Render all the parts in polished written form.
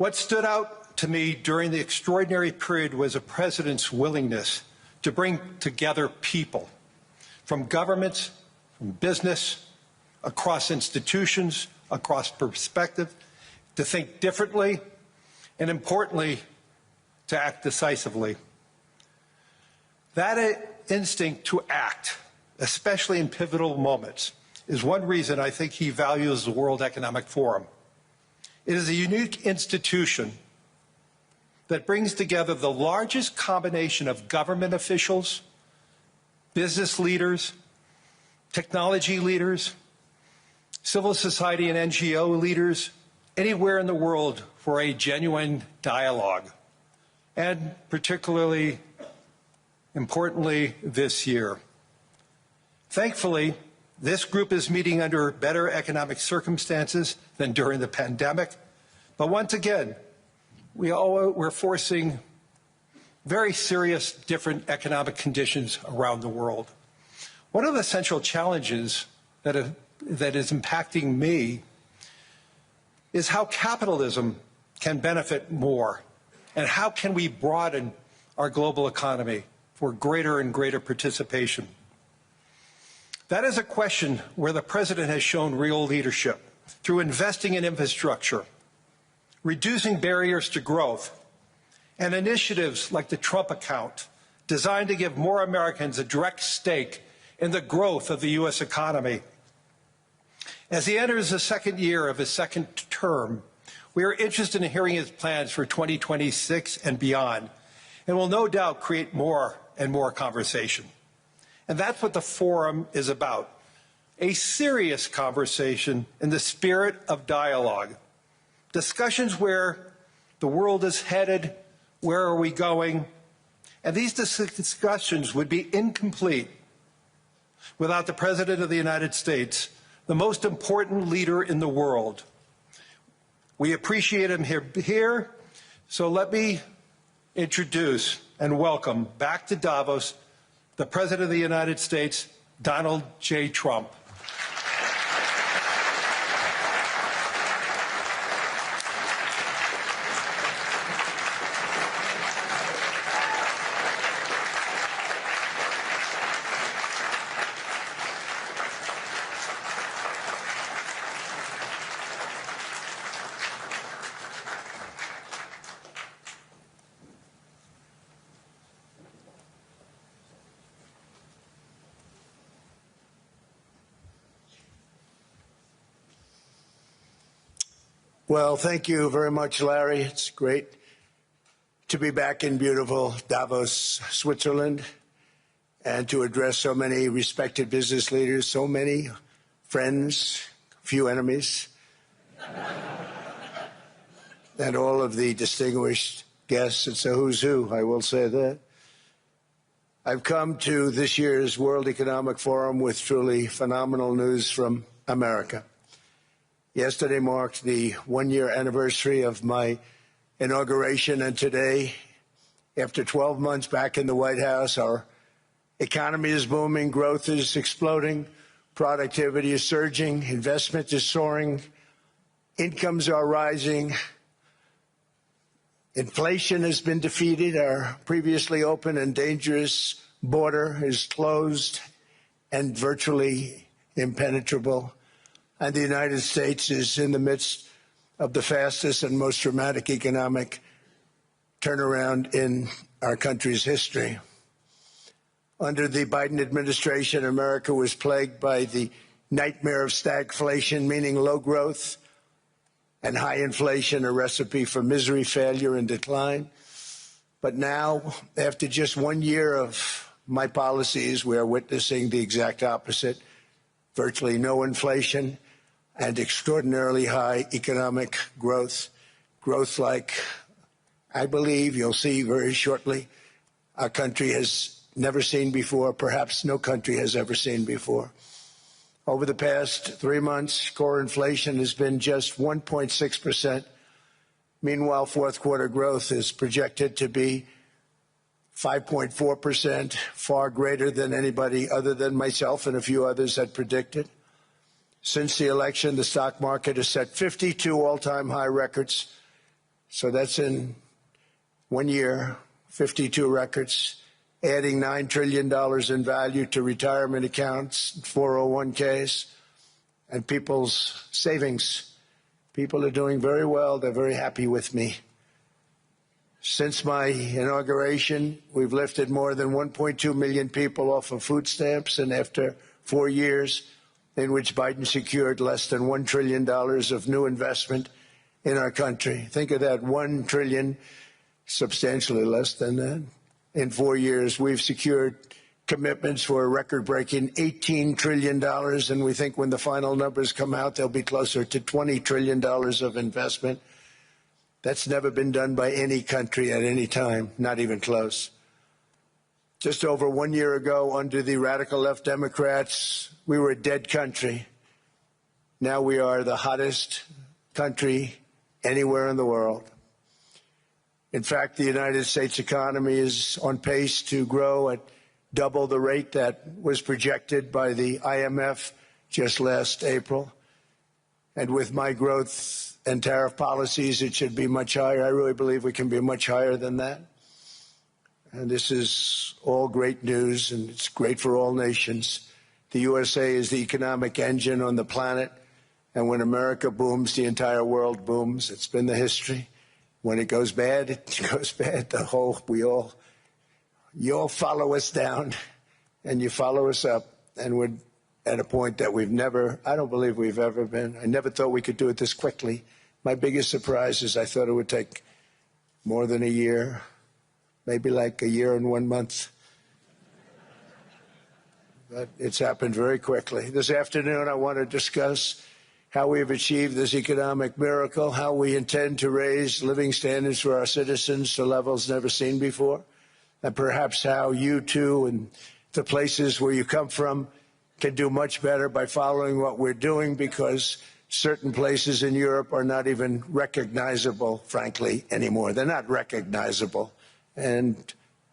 What stood out to me during the extraordinary period was a president's willingness to bring together people from governments, from business, across institutions, across perspective, to think differently, and importantly, to act decisively. That instinct to act, especially in pivotal moments, is one reason I think he values the World Economic Forum. It is a unique institution that brings together the largest combination of government officials, business leaders, technology leaders, civil society and NGO leaders anywhere in the world for a genuine dialogue, and particularly importantly this year. Thankfully, this group is meeting under better economic circumstances than during the pandemic, but once again, we're facing very serious different economic conditions around the world. One of the central challenges that is impacting me is how capitalism can benefit more, and how can we broaden our global economy for greater and greater participation. That is a question where the President has shown real leadership through investing in infrastructure, reducing barriers to growth, and initiatives like the Trump account designed to give more Americans a direct stake in the growth of the U.S. economy. As he enters the second year of his second term, we are interested in hearing his plans for 2026 and beyond, and will no doubt create more and more conversation. And that's what the forum is about, a serious conversation in the spirit of dialogue. Discussions where the world is headed, where are we going, and these discussions would be incomplete without the President of the United States, the most important leader in the world. We appreciate him here, so let me introduce and welcome back to Davos the President of the United States, Donald J. Trump. Well, thank you very much, Larry. It's great to be back in beautiful Davos, Switzerland, and to address so many respected business leaders, so many friends, few enemies, and all of the distinguished guests. It's a who's who, I will say that. I've come to this year's World Economic Forum with truly phenomenal news from America. Yesterday marked the one-year anniversary of my inauguration, and today, after 12 months back in the White House, our economy is booming, growth is exploding, productivity is surging, investment is soaring, incomes are rising, inflation has been defeated, our previously open and dangerous border is closed and virtually impenetrable. And the United States is in the midst of the fastest and most dramatic economic turnaround in our country's history. Under the Biden administration, America was plagued by the nightmare of stagflation, meaning low growth, and high inflation, a recipe for misery, failure, and decline. But now, after just 1 year of my policies, we are witnessing the exact opposite: virtually no inflation and extraordinarily high economic growth. Growth like, I believe, you'll see very shortly, our country has never seen before, perhaps no country has ever seen before. Over the past 3 months, core inflation has been just 1.6%. Meanwhile, fourth quarter growth is projected to be 5.4%, far greater than anybody other than myself and a few others had predicted. Since the election, the stock market has set 52 all-time high records, So that's in 1 year, 52 records, adding $9 trillion in value to retirement accounts, 401ks, and people's savings. People are doing very well. They're very happy with me. Since my inauguration, we've lifted more than 1.2 million people off of food stamps, and after 4 years in which Biden secured less than $1 trillion of new investment in our country. Think of that, 1 trillion, substantially less than that. In 4 years, we've secured commitments for a record-breaking $18 trillion, and we think when the final numbers come out, they'll be closer to $20 trillion of investment. That's never been done by any country at any time, not even close. Just over 1 year ago, under the radical left Democrats, we were a dead country. Now we are the hottest country anywhere in the world. In fact, the United States economy is on pace to grow at double the rate that was projected by the IMF just last April. And with my growth and tariff policies, it should be much higher. I really believe we can be much higher than that. And this is all great news, and it's great for all nations. The USA is the economic engine on the planet, and when America booms, the entire world booms. It's been the history. When it goes bad, it goes bad. You all follow us down, and you follow us up, and we're at a point that I don't believe we've ever been. I never thought we could do it this quickly. My biggest surprise is I thought it would take more than a year, maybe like a year and 1 month. But it's happened very quickly. This afternoon, I want to discuss how we have achieved this economic miracle, how we intend to raise living standards for our citizens to levels never seen before, and perhaps how you too and the places where you come from can do much better by following what we're doing, because certain places in Europe are not even recognizable, frankly, anymore. They're not recognizable. And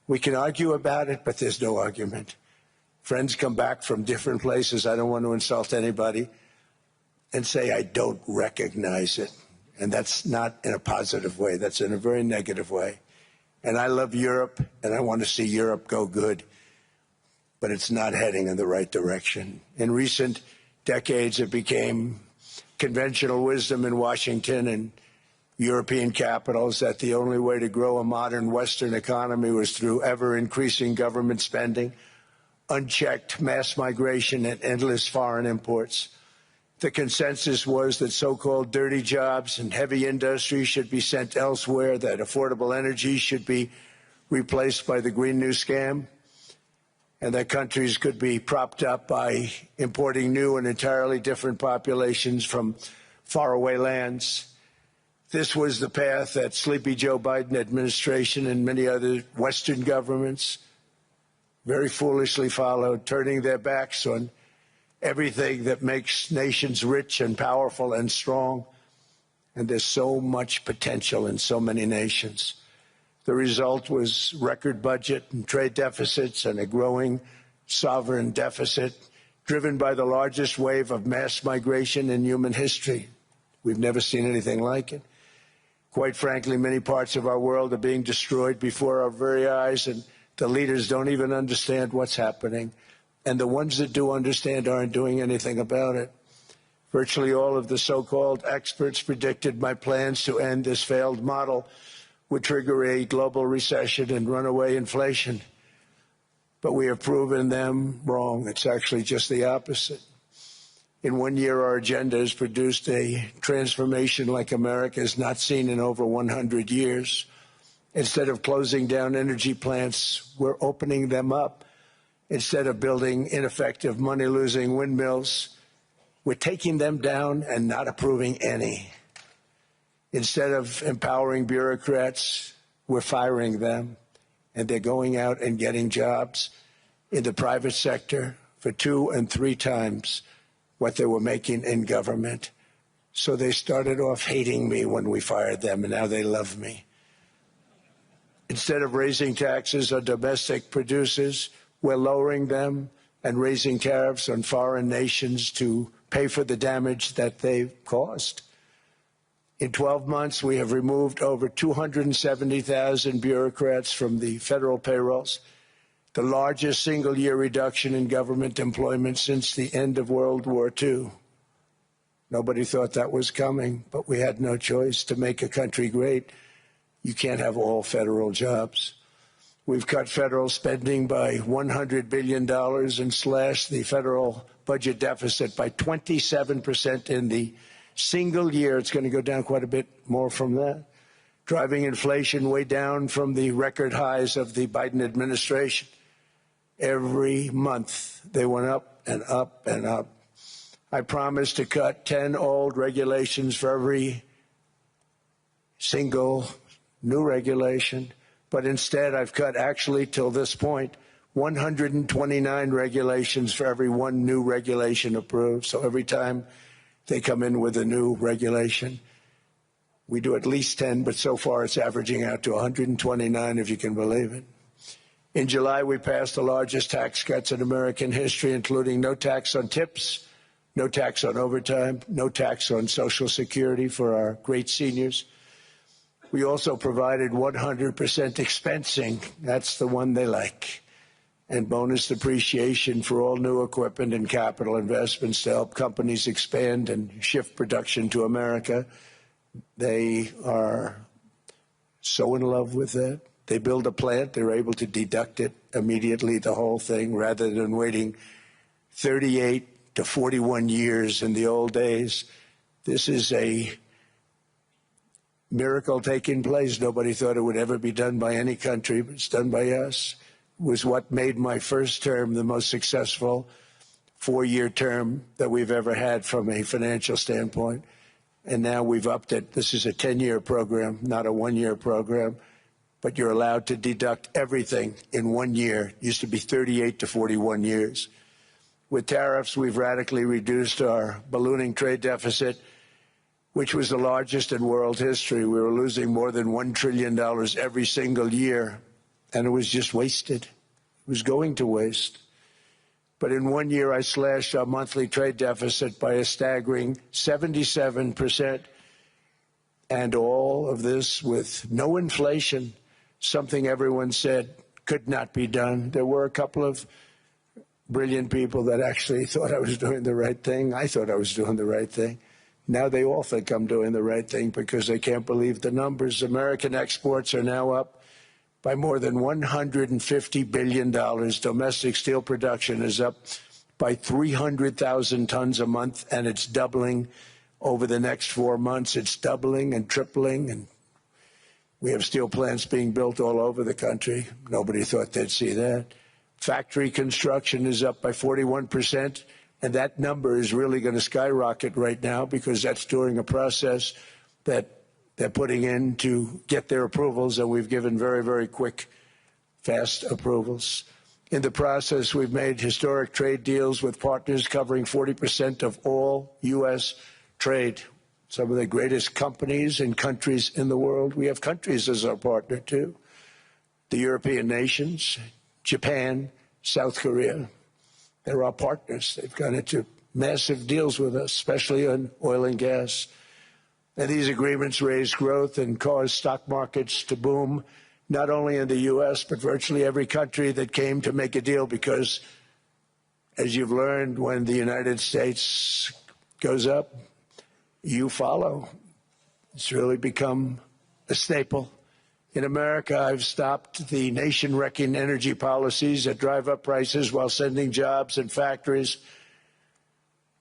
we can argue about it, but there's no argument. Friends come back from different places. I don't want to insult anybody and say I don't recognize it. And that's not in a positive way. That's in a very negative way. And I love Europe, and I want to see Europe go good. But it's not heading in the right direction. In recent decades, it became conventional wisdom in Washington and European capitals that the only way to grow a modern Western economy was through ever-increasing government spending, unchecked mass migration, and endless foreign imports. The consensus was that so-called dirty jobs and heavy industry should be sent elsewhere, that affordable energy should be replaced by the Green New Scam, and that countries could be propped up by importing new and entirely different populations from faraway lands. This was the path that Sleepy Joe Biden administration and many other Western governments very foolishly followed, turning their backs on everything that makes nations rich and powerful and strong. And there's so much potential in so many nations. The result was record budget and trade deficits and a growing sovereign deficit driven by the largest wave of mass migration in human history. We've never seen anything like it. Quite frankly, many parts of our world are being destroyed before our very eyes, and the leaders don't even understand what's happening. And the ones that do understand aren't doing anything about it. Virtually all of the so-called experts predicted my plans to end this failed model would trigger a global recession and runaway inflation. But we have proven them wrong. It's actually just the opposite. In 1 year, our agenda has produced a transformation like America has not seen in over 100 years. Instead of closing down energy plants, we're opening them up. Instead of building ineffective, money-losing windmills, we're taking them down and not approving any. Instead of empowering bureaucrats, we're firing them, and they're going out and getting jobs in the private sector for 2 and 3 times what they were making in government. So they started off hating me when we fired them, and now they love me. Instead of raising taxes on domestic producers, we're lowering them and raising tariffs on foreign nations to pay for the damage that they've caused. In 12 months, we have removed over 270,000 bureaucrats from the federal payrolls, the largest single-year reduction in government employment since the end of World War II. Nobody thought that was coming, but we had no choice. To make a country great, you can't have all federal jobs. We've cut federal spending by $100 billion and slashed the federal budget deficit by 27% in the single year. It's going to go down quite a bit more from that, driving inflation way down from the record highs of the Biden administration. Every month, they went up and up and up. I promised to cut 10 old regulations for every single new regulation, but instead I've cut, actually till this point, 129 regulations for every one new regulation approved. So every time they come in with a new regulation, we do at least 10, but so far it's averaging out to 129, if you can believe it. In July, we passed the largest tax cuts in American history, including no tax on tips, no tax on overtime, no tax on Social Security for our great seniors. We also provided 100% expensing, that's the one they like, and bonus depreciation for all new equipment and capital investments to help companies expand and shift production to America. They are so in love with that. They build a plant, they're able to deduct it immediately, the whole thing, rather than waiting 38 to 41 years in the old days. This is a miracle taking place. Nobody thought it would ever be done by any country, but it's done by us. It was what made my first term the most successful four-year term that we've ever had from a financial standpoint. And now we've upped it. This is a 10-year program, not a one-year program, but you're allowed to deduct everything in 1 year. It used to be 38 to 41 years. With tariffs, we've radically reduced our ballooning trade deficit, which was the largest in world history. We were losing more than $1 trillion every single year, and it was just wasted. It was going to waste. But in 1 year, I slashed our monthly trade deficit by a staggering 77%, and all of this with no inflation, something everyone said could not be done. There were a couple of brilliant people that actually thought I was doing the right thing. I thought I was doing the right thing. Now they all think I'm doing the right thing because they can't believe the numbers. American exports are now up by more than $150 billion. Domestic steel production is up by 300,000 tons a month, and it's doubling over the next 4 months. It's doubling and tripling, and we have steel plants being built all over the country. Nobody thought they'd see that. Factory construction is up by 41%, and that number is really going to skyrocket right now because that's during a process that they're putting in to get their approvals, and we've given very, very quick, fast approvals. In the process, we've made historic trade deals with partners covering 40% of all U.S. trade. Some of the greatest companies and countries in the world. We have countries as our partner, too. The European nations, Japan, South Korea. They're our partners. They've gone into massive deals with us, especially on oil and gas. And these agreements raise growth and cause stock markets to boom, not only in the U.S., but virtually every country that came to make a deal, because, as you've learned, when the United States goes up, you follow. It's really become a staple. In America, I've stopped the nation-wrecking energy policies that drive up prices while sending jobs and factories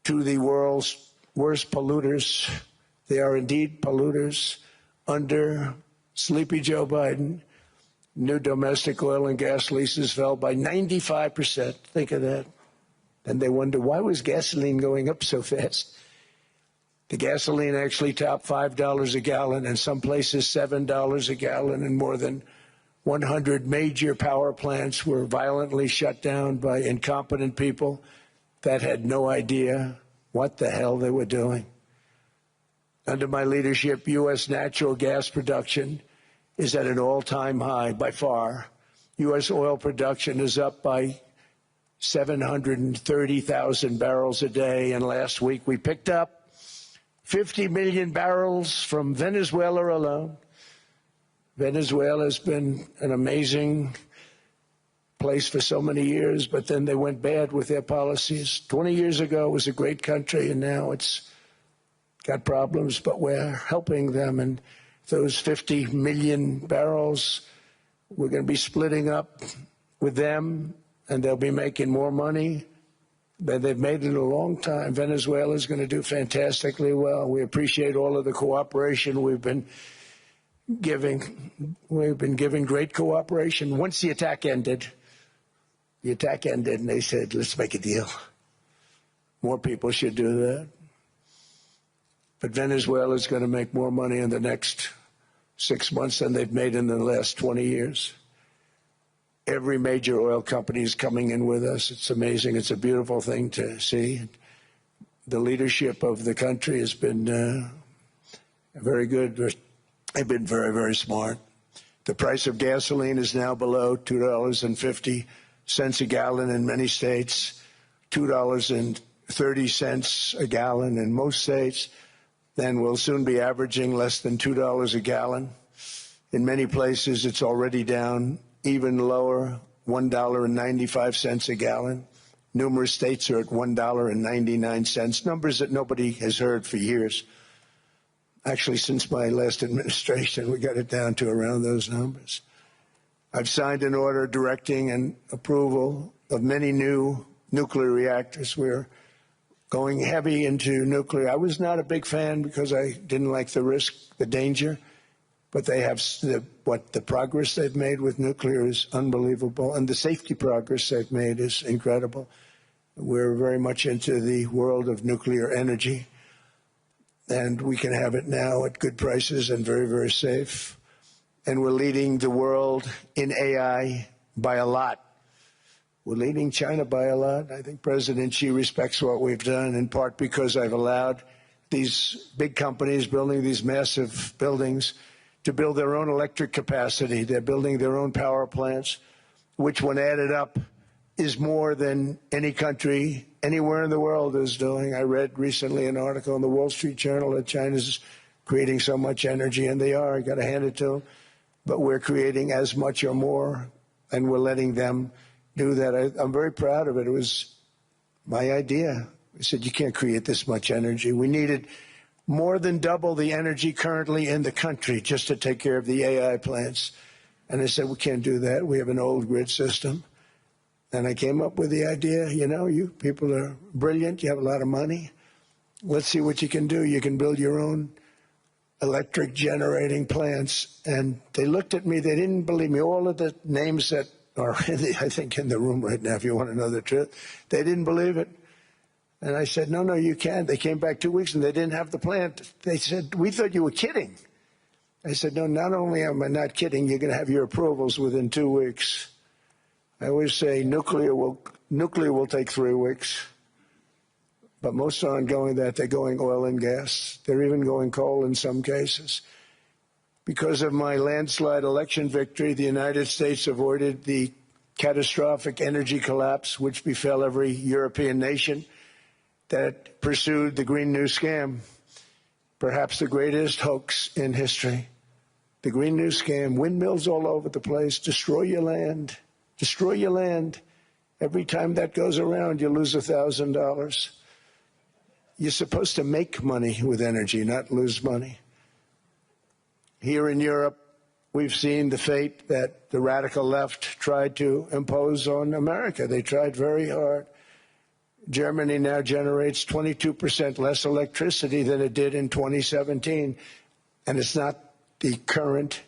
to the world's worst polluters. They are indeed polluters. Under Sleepy Joe Biden, new domestic oil and gas leases fell by 95%. Think of that. And they wonder, why was gasoline going up so fast? The gasoline actually topped $5 a gallon, and some places $7 a gallon, and more than 100 major power plants were violently shut down by incompetent people that had no idea what the hell they were doing. Under my leadership, U.S. natural gas production is at an all-time high by far. U.S. oil production is up by 730,000 barrels a day, and last week we picked up 50 million barrels from Venezuela alone. Venezuela has been an amazing place for so many years, but then they went bad with their policies. 20 years ago, it was a great country, and now it's got problems, but we're helping them. And those 50 million barrels, we're going to be splitting up with them, and they'll be making more money than they've made in a long time. Venezuela is going to do fantastically well. We appreciate all of the cooperation we've been giving. We've been giving great cooperation. Once the attack ended, and they said, let's make a deal. More people should do that. But Venezuela is going to make more money in the next 6 months than they've made in the last 20 years. Every major oil company is coming in with us. It's amazing. It's a beautiful thing to see. The leadership of the country has been very good. They've been very, very smart. The price of gasoline is now below $2.50 a gallon in many states, $2.30 a gallon in most states. Then we'll soon be averaging less than $2 a gallon. In many places, it's already down even lower, $1.95 a gallon. Numerous states are at $1.99, numbers that nobody has heard for years. Actually, since my last administration, we got it down to around those numbers. I've signed an order directing and approval of many new nuclear reactors. We're going heavy into nuclear. I was not a big fan because I didn't like the risk, the danger, but they have the progress they've made with nuclear is unbelievable, and the safety progress they've made is incredible. We're very much into the world of nuclear energy, and we can have it now at good prices and very, very safe. And we're leading the world in AI by a lot. We're leading China by a lot. I think President Xi respects what we've done, in part because I've allowed these big companies building these massive buildings to build their own electric capacity. They're building their own power plants, which when added up is more than any country anywhere in the world is doing. I read recently an article in the Wall Street Journal that China's creating so much energy, and they are. I got to hand it to them. But we're creating as much or more, and we're letting them do that. I'm very proud of it. It was my idea. I said, you can't create this much energy. We needed more than double the energy currently in the country just to take care of the AI plants. And I said, we can't do that. We have an old grid system. And I came up with the idea, you know, you people are brilliant. You have a lot of money. Let's see what you can do. You can build your own electric generating plants. And they looked at me. They didn't believe me. All of the names that are, I think, in the room right now, if you want to know the truth, they didn't believe it. And I said, no, you can't. They came back 2 weeks and they didn't have the plant. They said, we thought you were kidding. I said, no, not only am I not kidding, you're going to have your approvals within 2 weeks. I always say nuclear will take 3 weeks. But most aren't going that. They're going oil and gas. They're even going coal in some cases. Because of my landslide election victory, the United States avoided the catastrophic energy collapse which befell every European nation that pursued the Green New Scam, perhaps the greatest hoax in history. The Green New Scam, windmills all over the place, destroy your land, destroy your land. Every time that goes around, you lose $1,000. You're supposed to make money with energy, not lose money. Here in Europe, we've seen the fate that the radical left tried to impose on America. They tried very hard. Germany now generates 22% less electricity than it did in 2017. And it's not the current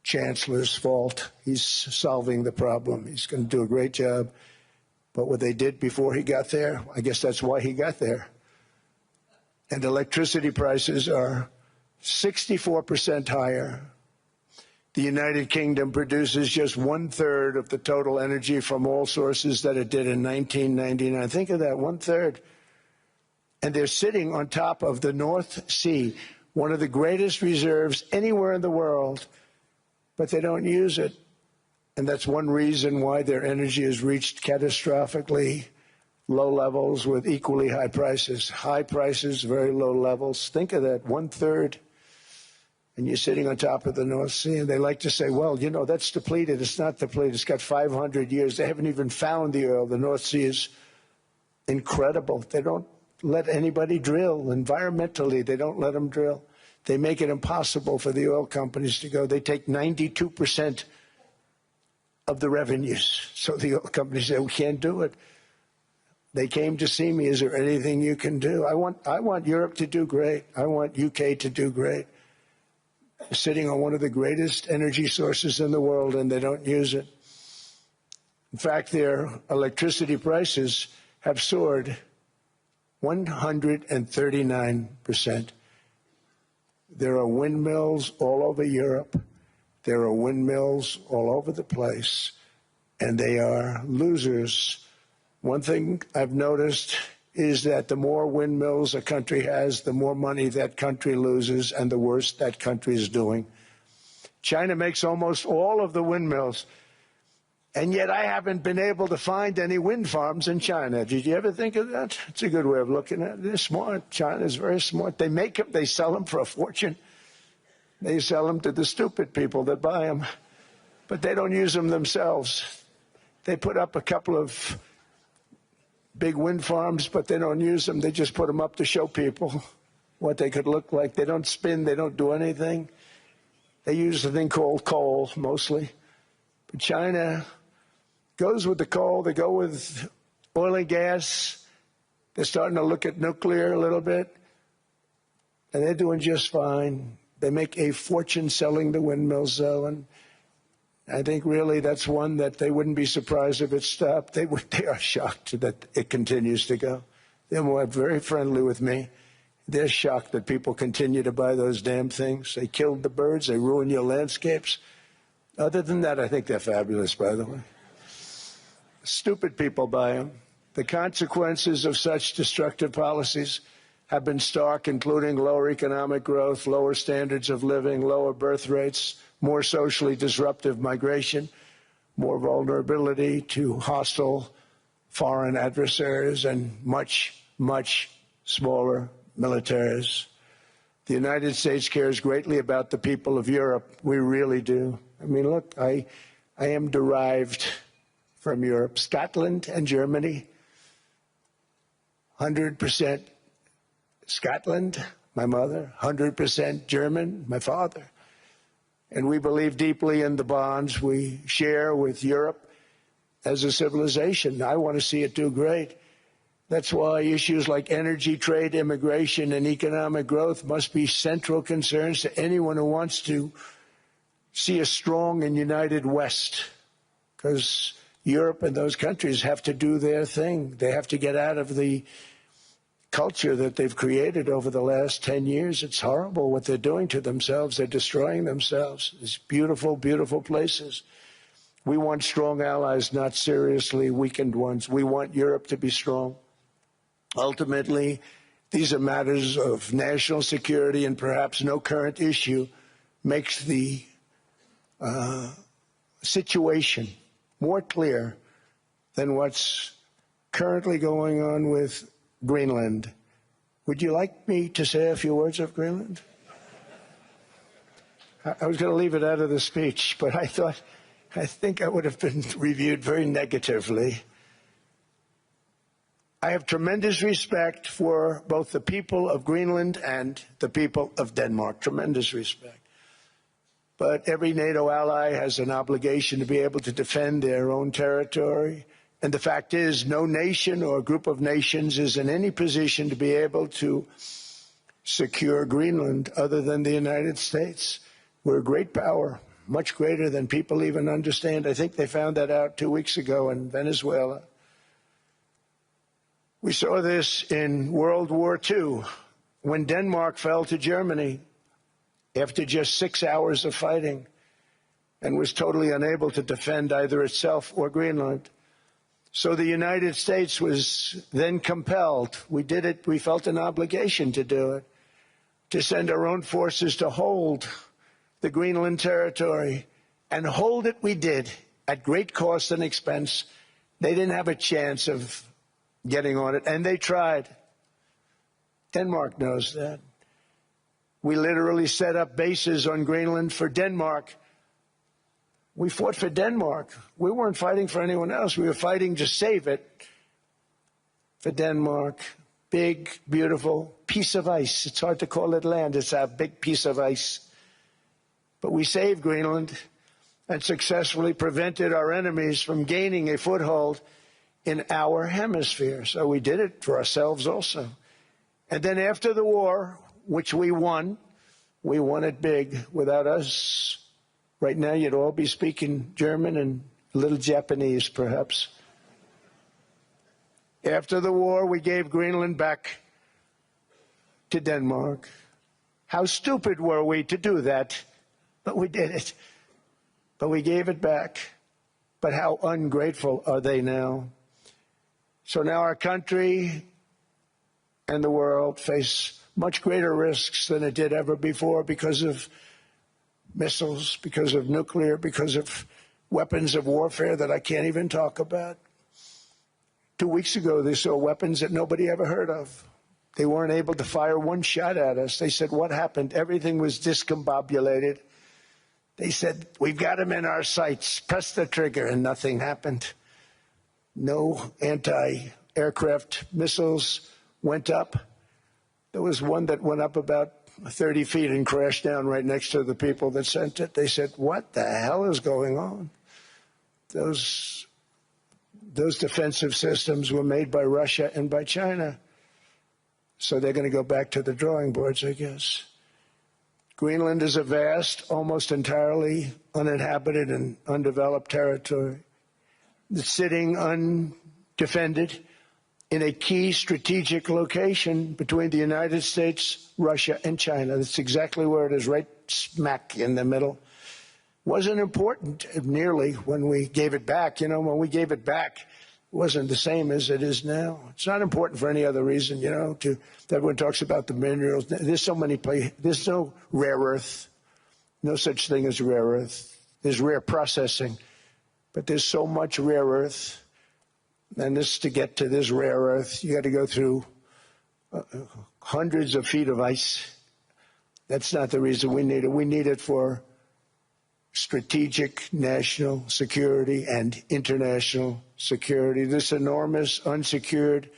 chancellor's fault. He's solving the problem. He's going to do a great job. But what they did before he got there, I guess that's why he got there. And electricity prices are 64% higher. The United Kingdom produces just 1/3 of the total energy from all sources that it did in 1999. Think of that, 1/3. And they're sitting on top of the North Sea, one of the greatest reserves anywhere in the world, but they don't use it. And that's one reason why their energy has reached catastrophically low levels with equally high prices. High prices, very low levels. Think of that, 1/3. And you're sitting on top of the North Sea, and they like to say, well, you know, that's depleted. It's not depleted. It's got 500 years. They haven't even found the oil. The North Sea is incredible. They don't let anybody drill. Environmentally, they don't let them drill. They make it impossible for the oil companies to go. They take 92% of the revenues. So the oil companies say, we can't do it. They came to see me. Is there anything you can do? I want Europe to do great. I want UK to do great. They're sitting on one of the greatest energy sources in the world, and they don't use it. In fact, their electricity prices have soared 139%. There are windmills all over Europe. There are windmills all over the place, and they are losers. One thing I've noticed is that the more windmills a country has, the more money that country loses and the worse that country is doing. China makes almost all of the windmills, and yet I haven't been able to find any wind farms in China. Did you ever think of that? It's a good way of looking at it. They're smart. China is very smart. They make them, they sell them for a fortune. They sell them to the stupid people that buy them, but they don't use them themselves. They put up a couple of big wind farms, but they don't use them. They just put them up to show people what they could look like. They don't spin. They don't do anything. They use a thing called coal, mostly. But China goes with the coal. They go with oil and gas. They're starting to look at nuclear a little bit, and they're doing just fine. They make a fortune selling the windmills, though, and I think really that's one that they wouldn't be surprised if it stopped. They are shocked that it continues to go. They're very friendly with me. They're shocked that people continue to buy those damn things. They killed the birds. They ruin your landscapes. Other than that, I think they're fabulous, by the way. Stupid people buy them. The consequences of such destructive policies have been stark, including lower economic growth, lower standards of living, lower birth rates, more socially disruptive migration, more vulnerability to hostile foreign adversaries, and much, much smaller militaries. The United States cares greatly about the people of Europe. We really do. I mean, look, I am derived from Europe. Scotland and Germany, 100% Scotland, my mother, 100% German, my father. And we believe deeply in the bonds we share with Europe as a civilization. I want to see it do great. That's why issues like energy, trade, immigration, and economic growth must be central concerns to anyone who wants to see a strong and united West, because Europe and those countries have to do their thing. They have to get out of the culture that they've created over the last 10 years. It's horrible what they're doing to themselves. They're destroying themselves. It's beautiful, beautiful places. We want strong allies, not seriously weakened ones. We want Europe to be strong. Ultimately, these are matters of national security, and perhaps no current issue makes the situation more clear than what's currently going on with Greenland. Would you like me to say a few words of Greenland? I was going to leave it out of the speech, but I think I would have been reviewed very negatively. I have tremendous respect for both the people of Greenland and the people of Denmark, tremendous respect. But every NATO ally has an obligation to be able to defend their own territory. And the fact is, no nation or group of nations is in any position to be able to secure Greenland other than the United States. We're a great power, much greater than people even understand. I think they found that out 2 weeks ago in Venezuela. We saw this in World War II, when Denmark fell to Germany after just 6 hours of fighting and was totally unable to defend either itself or Greenland. So the United States was then compelled, we did it, we felt an obligation to do it, to send our own forces to hold the Greenland territory, and hold it we did at great cost and expense. They didn't have a chance of getting on it, and they tried. Denmark knows that. We literally set up bases on Greenland for Denmark. We fought for Denmark. We weren't fighting for anyone else. We were fighting to save it for Denmark. Big, beautiful piece of ice. It's hard to call it land. It's a big piece of ice. But we saved Greenland and successfully prevented our enemies from gaining a foothold in our hemisphere. So we did it for ourselves also. And then after the war, which we won it big. Without us, right now you'd all be speaking German and a little Japanese, perhaps. After the war, we gave Greenland back to Denmark. How stupid were we to do that? But we did it. But we gave it back. But how ungrateful are they now? So now our country and the world face much greater risks than it did ever before because of missiles, because of nuclear, because of weapons of warfare that I can't even talk about. 2 weeks ago, they saw weapons that nobody ever heard of. They weren't able to fire one shot at us. They said, what happened? Everything was discombobulated. They said, we've got them in our sights. Press the trigger, and nothing happened. No anti-aircraft missiles went up. There was one that went up about 30 feet and crashed down right next to the people that sent it. They said, what the hell is going on? Those defensive systems were made by Russia and by China. So they're going to go back to the drawing boards, I guess. Greenland is a vast, almost entirely uninhabited and undeveloped territory that's sitting undefended in a key strategic location between the United States, Russia, and China. That's exactly where it is, right smack in the middle. Wasn't important nearly when we gave it back. You know, when we gave it back, it wasn't the same as it is now. It's not important for any other reason, you know, everyone talks about the minerals. There's so many places. There's no rare earth, no such thing as rare earth. There's rare processing, but there's so much rare earth. And to get to this rare earth, you got to go through hundreds of feet of ice. That's not the reason we need it. We need it for strategic national security and international security. This enormous unsecured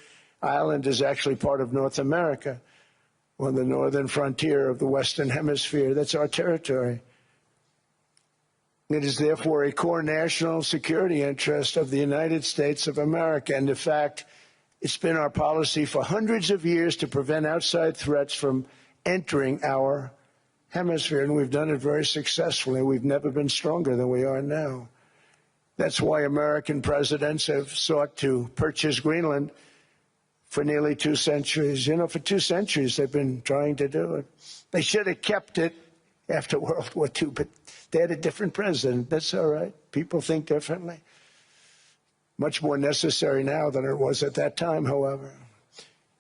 island is actually part of North America, on the northern frontier of the Western Hemisphere. That's our territory. It is therefore a core national security interest of the United States of America. And in fact, it's been our policy for hundreds of years to prevent outside threats from entering our hemisphere, and we've done it very successfully. We've never been stronger than we are now. That's why American presidents have sought to purchase Greenland for nearly 2 centuries. You know, for 2 centuries they've been trying to do it. They should have kept it after World War II, but they had a different president. That's all right. People think differently. Much more necessary now than it was at that time, however.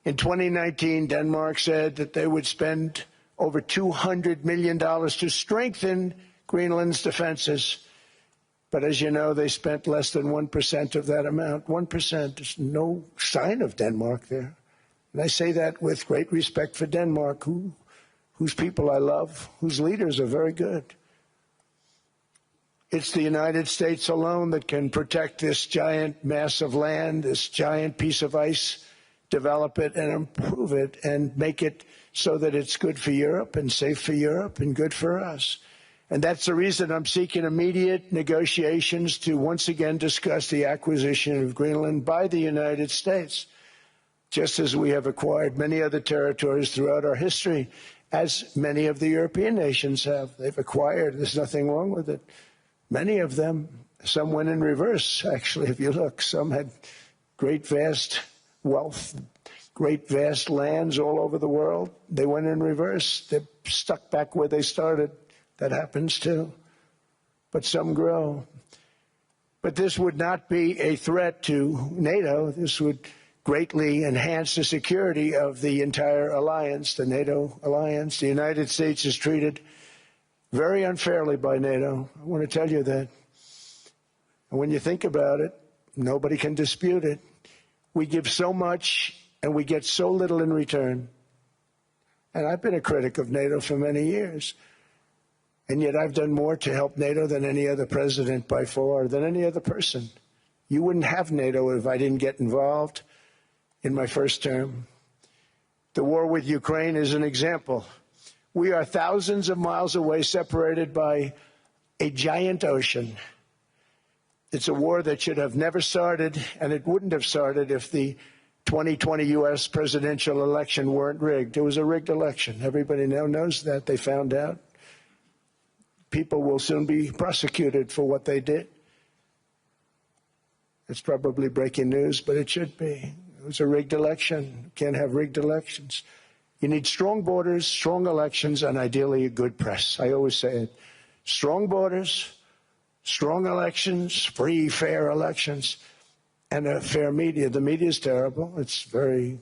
In 2019, Denmark said that they would spend over $200 million to strengthen Greenland's defenses. But as you know, they spent less than 1% of that amount. 1%. There's no sign of Denmark there. And I say that with great respect for Denmark, whose people I love, whose leaders are very good. It's the United States alone that can protect this giant mass of land, this giant piece of ice, develop it and improve it and make it so that it's good for Europe and safe for Europe and good for us. And that's the reason I'm seeking immediate negotiations to once again discuss the acquisition of Greenland by the United States, just as we have acquired many other territories throughout our history, as many of the European nations have. They've acquired. There's nothing wrong with it. Many of them, some went in reverse, actually, if you look. Some had great, vast wealth, great, vast lands all over the world. They went in reverse. They're stuck back where they started. That happens too. But some grow. But this would not be a threat to NATO. This would greatly enhance the security of the entire alliance, the NATO alliance. The United States is treated very unfairly by NATO. I want to tell you that. And when you think about it, nobody can dispute it. We give so much and we get so little in return. And I've been a critic of NATO for many years. And yet I've done more to help NATO than any other president by far, than any other person. You wouldn't have NATO if I didn't get involved in my first term. The war with Ukraine is an example. We are thousands of miles away, separated by a giant ocean. It's a war that should have never started, and it wouldn't have started if the 2020 U.S. presidential election weren't rigged. It was a rigged election. Everybody now knows that. They found out. People will soon be prosecuted for what they did. It's probably breaking news, but it should be. It was a rigged election. You can't have rigged elections. You need strong borders, strong elections, and ideally a good press. I always say it. Strong borders, strong elections, free, fair elections, and a fair media. The media is terrible. It's very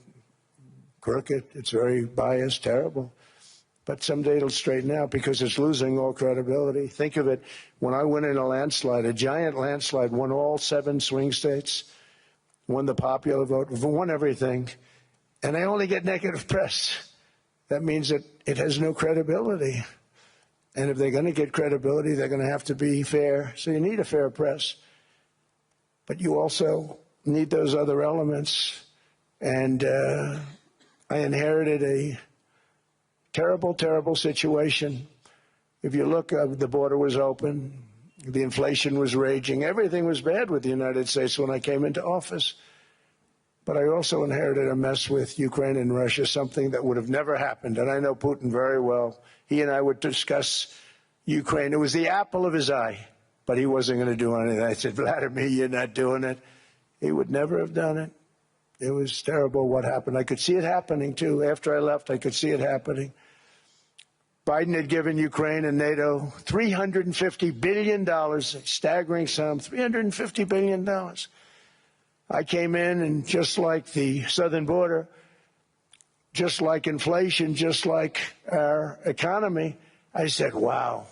crooked. It's very biased, terrible. But someday it'll straighten out because it's losing all credibility. Think of it. When I went in a landslide, a giant landslide, won all 7 swing states, won the popular vote, won everything, and I only get negative press. That means that it has no credibility. And if they're going to get credibility, they're going to have to be fair. So you need a fair press. But you also need those other elements. And I inherited a terrible, terrible situation. If you look, the border was open. The inflation was raging. Everything was bad with the United States when I came into office. But I also inherited a mess with Ukraine and Russia, something that would have never happened. And I know Putin very well. He and I would discuss Ukraine. It was the apple of his eye, but he wasn't going to do anything. I said, Vladimir, you're not doing it. He would never have done it. It was terrible what happened. I could see it happening, too. After I left, I could see it happening. Biden had given Ukraine and NATO $350 billion, a staggering sum, $350 billion. I came in, and just like the southern border, just like inflation, just like our economy, I said, wow,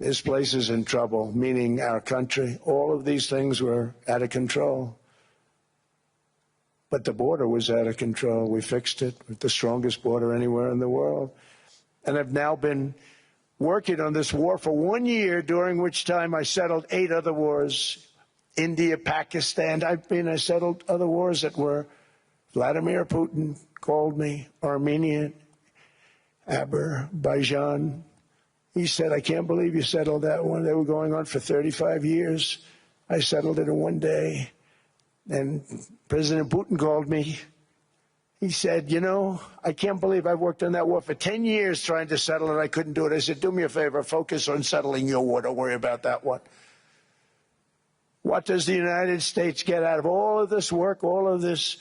this place is in trouble, meaning our country. All of these things were out of control. But the border was out of control. We fixed it with the strongest border anywhere in the world. And I've now been working on this war for 1 year, during which time I settled 8 other wars. India, Pakistan. I settled other wars that were Vladimir Putin called me, Armenia, Azerbaijan. He said, I can't believe you settled that one. They were going on for 35 years. I settled it in 1 day. And President Putin called me. He said, you know, I can't believe I've worked on that war for 10 years trying to settle it. I couldn't do it. I said, do me a favor, focus on settling your war. Don't worry about that one. What does the United States get out of all of this work, all of this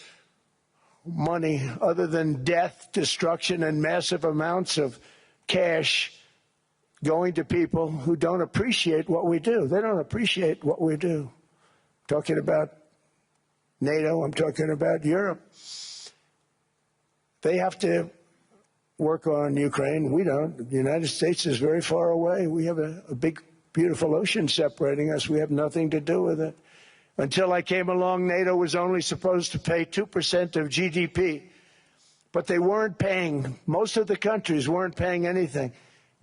money, other than death, destruction, and massive amounts of cash going to people who don't appreciate what we do? They don't appreciate what we do. I'm talking about NATO. I'm talking about Europe. They have to work on Ukraine. We don't. The United States is very far away. We have a big, beautiful ocean separating us. We have nothing to do with it. Until I came along, NATO was only supposed to pay 2% of GDP. But they weren't paying. Most of the countries weren't paying anything.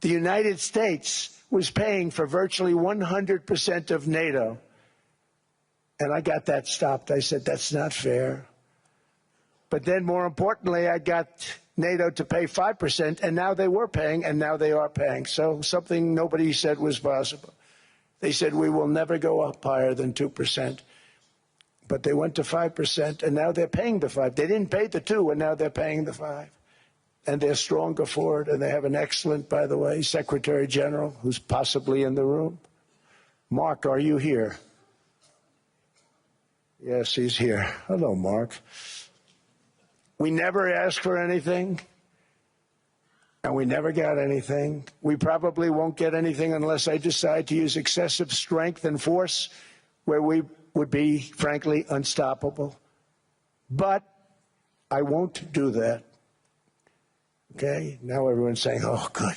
The United States was paying for virtually 100% of NATO. And I got that stopped. I said, that's not fair. But then, more importantly, I got NATO to pay 5%, and now they were paying, and now they are paying. So something nobody said was possible. They said, we will never go up higher than 2%. But they went to 5%, and now they're paying the 5%. They didn't pay the 2%, and now they're paying the 5%. And they're stronger for it, and they have an excellent, by the way, Secretary General, who's possibly in the room. Mark, are you here? Yes, he's here. Hello, Mark. We never asked for anything, and we never got anything. We probably won't get anything unless I decide to use excessive strength and force, where we would be, frankly, unstoppable. But I won't do that. Okay? Now everyone's saying, oh, good.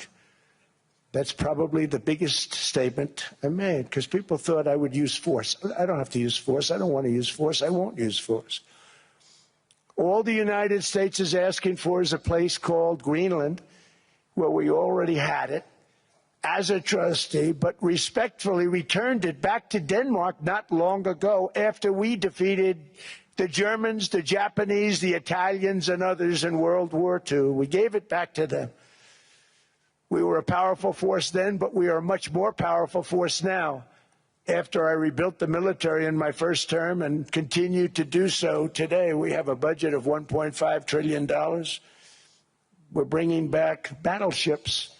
That's probably the biggest statement I made, because people thought I would use force. I don't have to use force. I don't want to use force. I won't use force. All the United States is asking for is a place called Greenland, where we already had it, as a trustee, but respectfully returned it back to Denmark not long ago after we defeated the Germans, the Japanese, the Italians, and others in World War II. We gave it back to them. We were a powerful force then, but we are a much more powerful force now. After I rebuilt the military in my first term and continue to do so today, we have a budget of $1.5 trillion. We're bringing back battleships.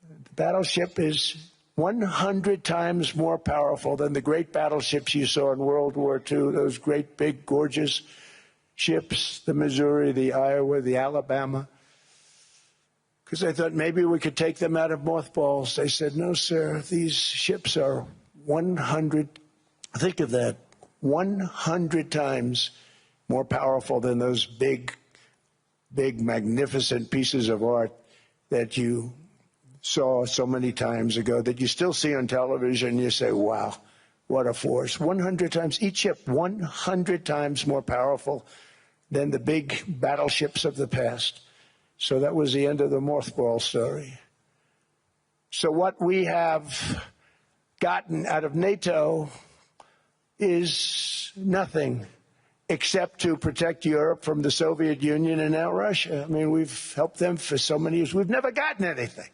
The battleship is 100 times more powerful than the great battleships you saw in World War II, those great, big, gorgeous ships, the Missouri, the Iowa, the Alabama. Because I thought maybe we could take them out of mothballs. They said, no, sir, these ships are 100, think of that, 100 times more powerful than those big, magnificent pieces of art that you saw so many times ago, that you still see on television. You say, wow, what a force. 100 times, each ship 100 times more powerful than the big battleships of the past. So that was the end of the mothball story. So what we have gotten out of NATO is nothing except to protect Europe from the Soviet Union and now Russia. I mean, we've helped them for so many years. We've never gotten anything,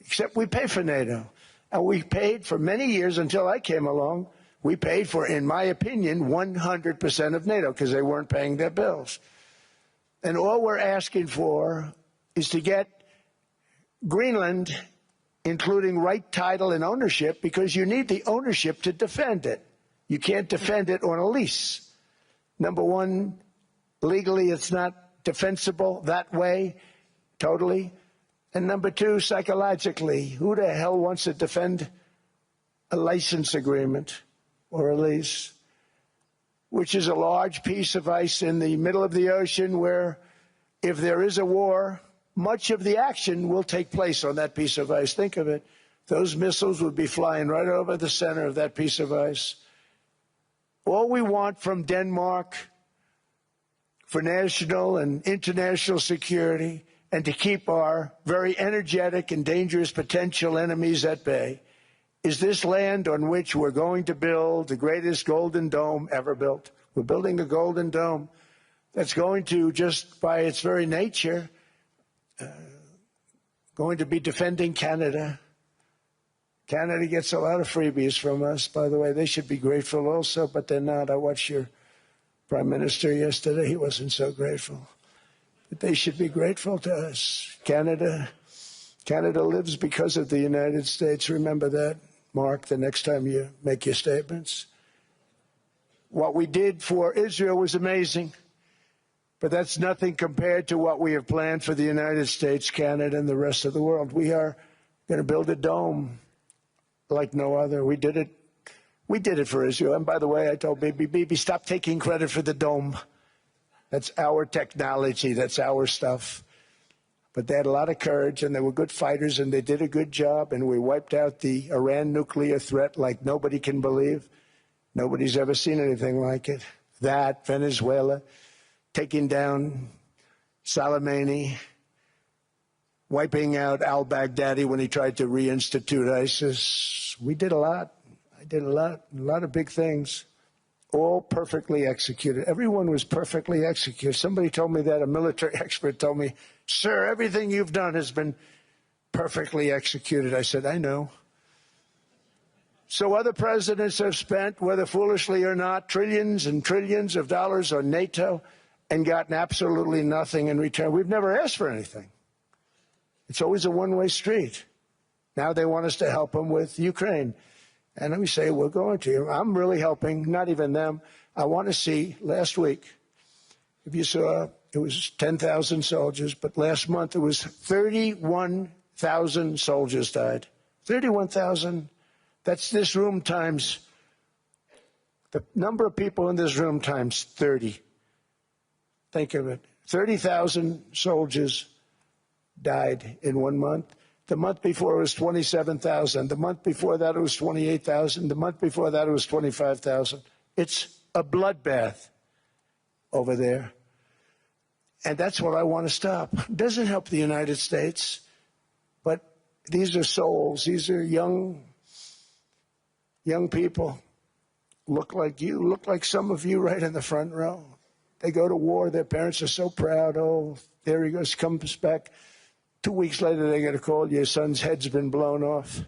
except we pay for NATO. And we paid for many years until I came along. We paid for, in my opinion, 100% of NATO because they weren't paying their bills. And all we're asking for is to get Greenland, including right title and ownership, because you need the ownership to defend it. You can't defend it on a lease. Number one, legally it's not defensible that way, totally. And number two, psychologically, who the hell wants to defend a license agreement or a lease, which is a large piece of ice in the middle of the ocean where if there is a war, much of the action will take place on that piece of ice. Think of it. Those missiles would be flying right over the center of that piece of ice. All we want from Denmark for national and international security and to keep our very energetic and dangerous potential enemies at bay is this land on which we're going to build the greatest golden dome ever built. We're building a golden dome that's going to, just by its very nature, going to be defending Canada. Canada gets a lot of freebies from us, by the way. They should be grateful also, but they're not. I watched your Prime Minister yesterday. He wasn't so grateful. But they should be grateful to us. Canada lives because of the United States. Remember that, Mark, the next time you make your statements. What we did for Israel was amazing, but that's nothing compared to what we have planned for the United States, Canada, and the rest of the world. We are going to build a dome like no other. We did it for Israel. And by the way, I told Bibi, stop taking credit for the dome. That's our technology. That's our stuff. But they had a lot of courage, and they were good fighters, and they did a good job, and we wiped out the Iran nuclear threat like nobody can believe. Nobody's ever seen anything like it. That, Venezuela, taking down Soleimani, wiping out al-Baghdadi when he tried to reinstitute ISIS. We did a lot. I did a lot of big things, all perfectly executed. Everyone was perfectly executed. Somebody told me that, a military expert told me, sir, everything you've done has been perfectly executed. I said, I know. So other presidents have spent, whether foolishly or not, trillions and trillions of dollars on NATO and gotten absolutely nothing in return. We've never asked for anything. It's always a one-way street. Now they want us to help them with Ukraine. And we say, we're going to. I'm really helping, not even them. I want to see, last week, if you saw, it was 10,000 soldiers, but last month it was 31,000 soldiers died. 31,000. That's this room times, the number of people in this room times 30. Think of it. 30,000 soldiers died in 1 month. The month before it was 27,000. The month before that it was 28,000. The month before that it was 25,000. It's a bloodbath. over there. And that's what I want to stop. It doesn't help the United States, but these are souls. These are young people. Look like you, look like some of you right in the front row. They go to war. Their parents are so proud. Oh, there he goes, comes back. 2 weeks later, they get a call. Your son's head's been blown off.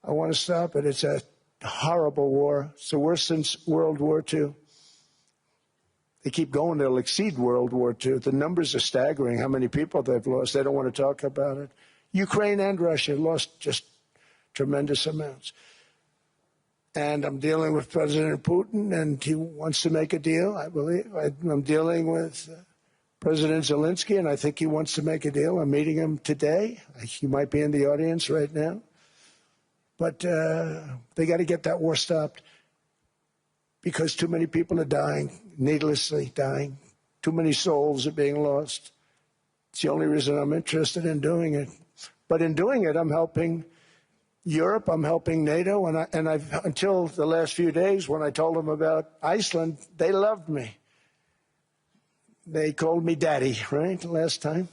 I want to stop it. It's a horrible war. It's the worst since World War II. They keep going. They'll exceed World War II. The numbers are staggering, how many people they've lost. They don't want to talk about it. Ukraine and Russia lost just tremendous amounts. And I'm dealing with President Putin, and he wants to make a deal, I believe. I'm dealing with President Zelensky, and I think he wants to make a deal. I'm meeting him today. He might be in the audience right now. But they got to get that war stopped because too many people are dying, needlessly dying. Too many souls are being lost. It's the only reason I'm interested in doing it. But in doing it, I'm helping Europe, I'm helping NATO, and I've until the last few days when I told them about Iceland, they loved me. They called me daddy, right, last time.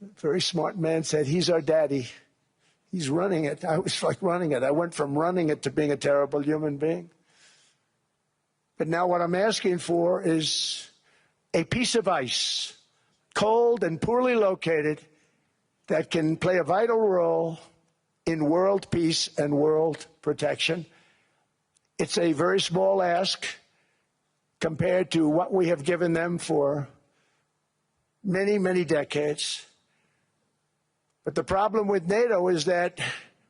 A very smart man said, he's our daddy. He's running it. I was like running it. I went from running it to being a terrible human being. But now what I'm asking for is a piece of ice, cold and poorly located, that can play a vital role in world peace and world protection. It's a very small ask compared to what we have given them for many, many decades. But the problem with NATO is that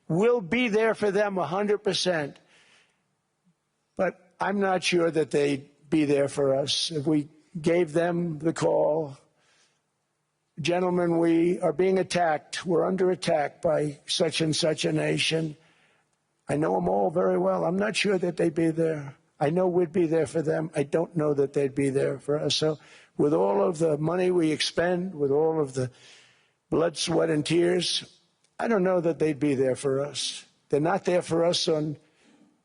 we'll be there for them 100%. But I'm not sure that they'd be there for us. If we gave them the call, gentlemen, we are being attacked. We're under attack by such and such a nation. I know them all very well. I'm not sure that they'd be there. I know we'd be there for them. I don't know that they'd be there for us. So with all of the money we expend, with all of the blood, sweat, and tears, I don't know that they'd be there for us. They're not there for us on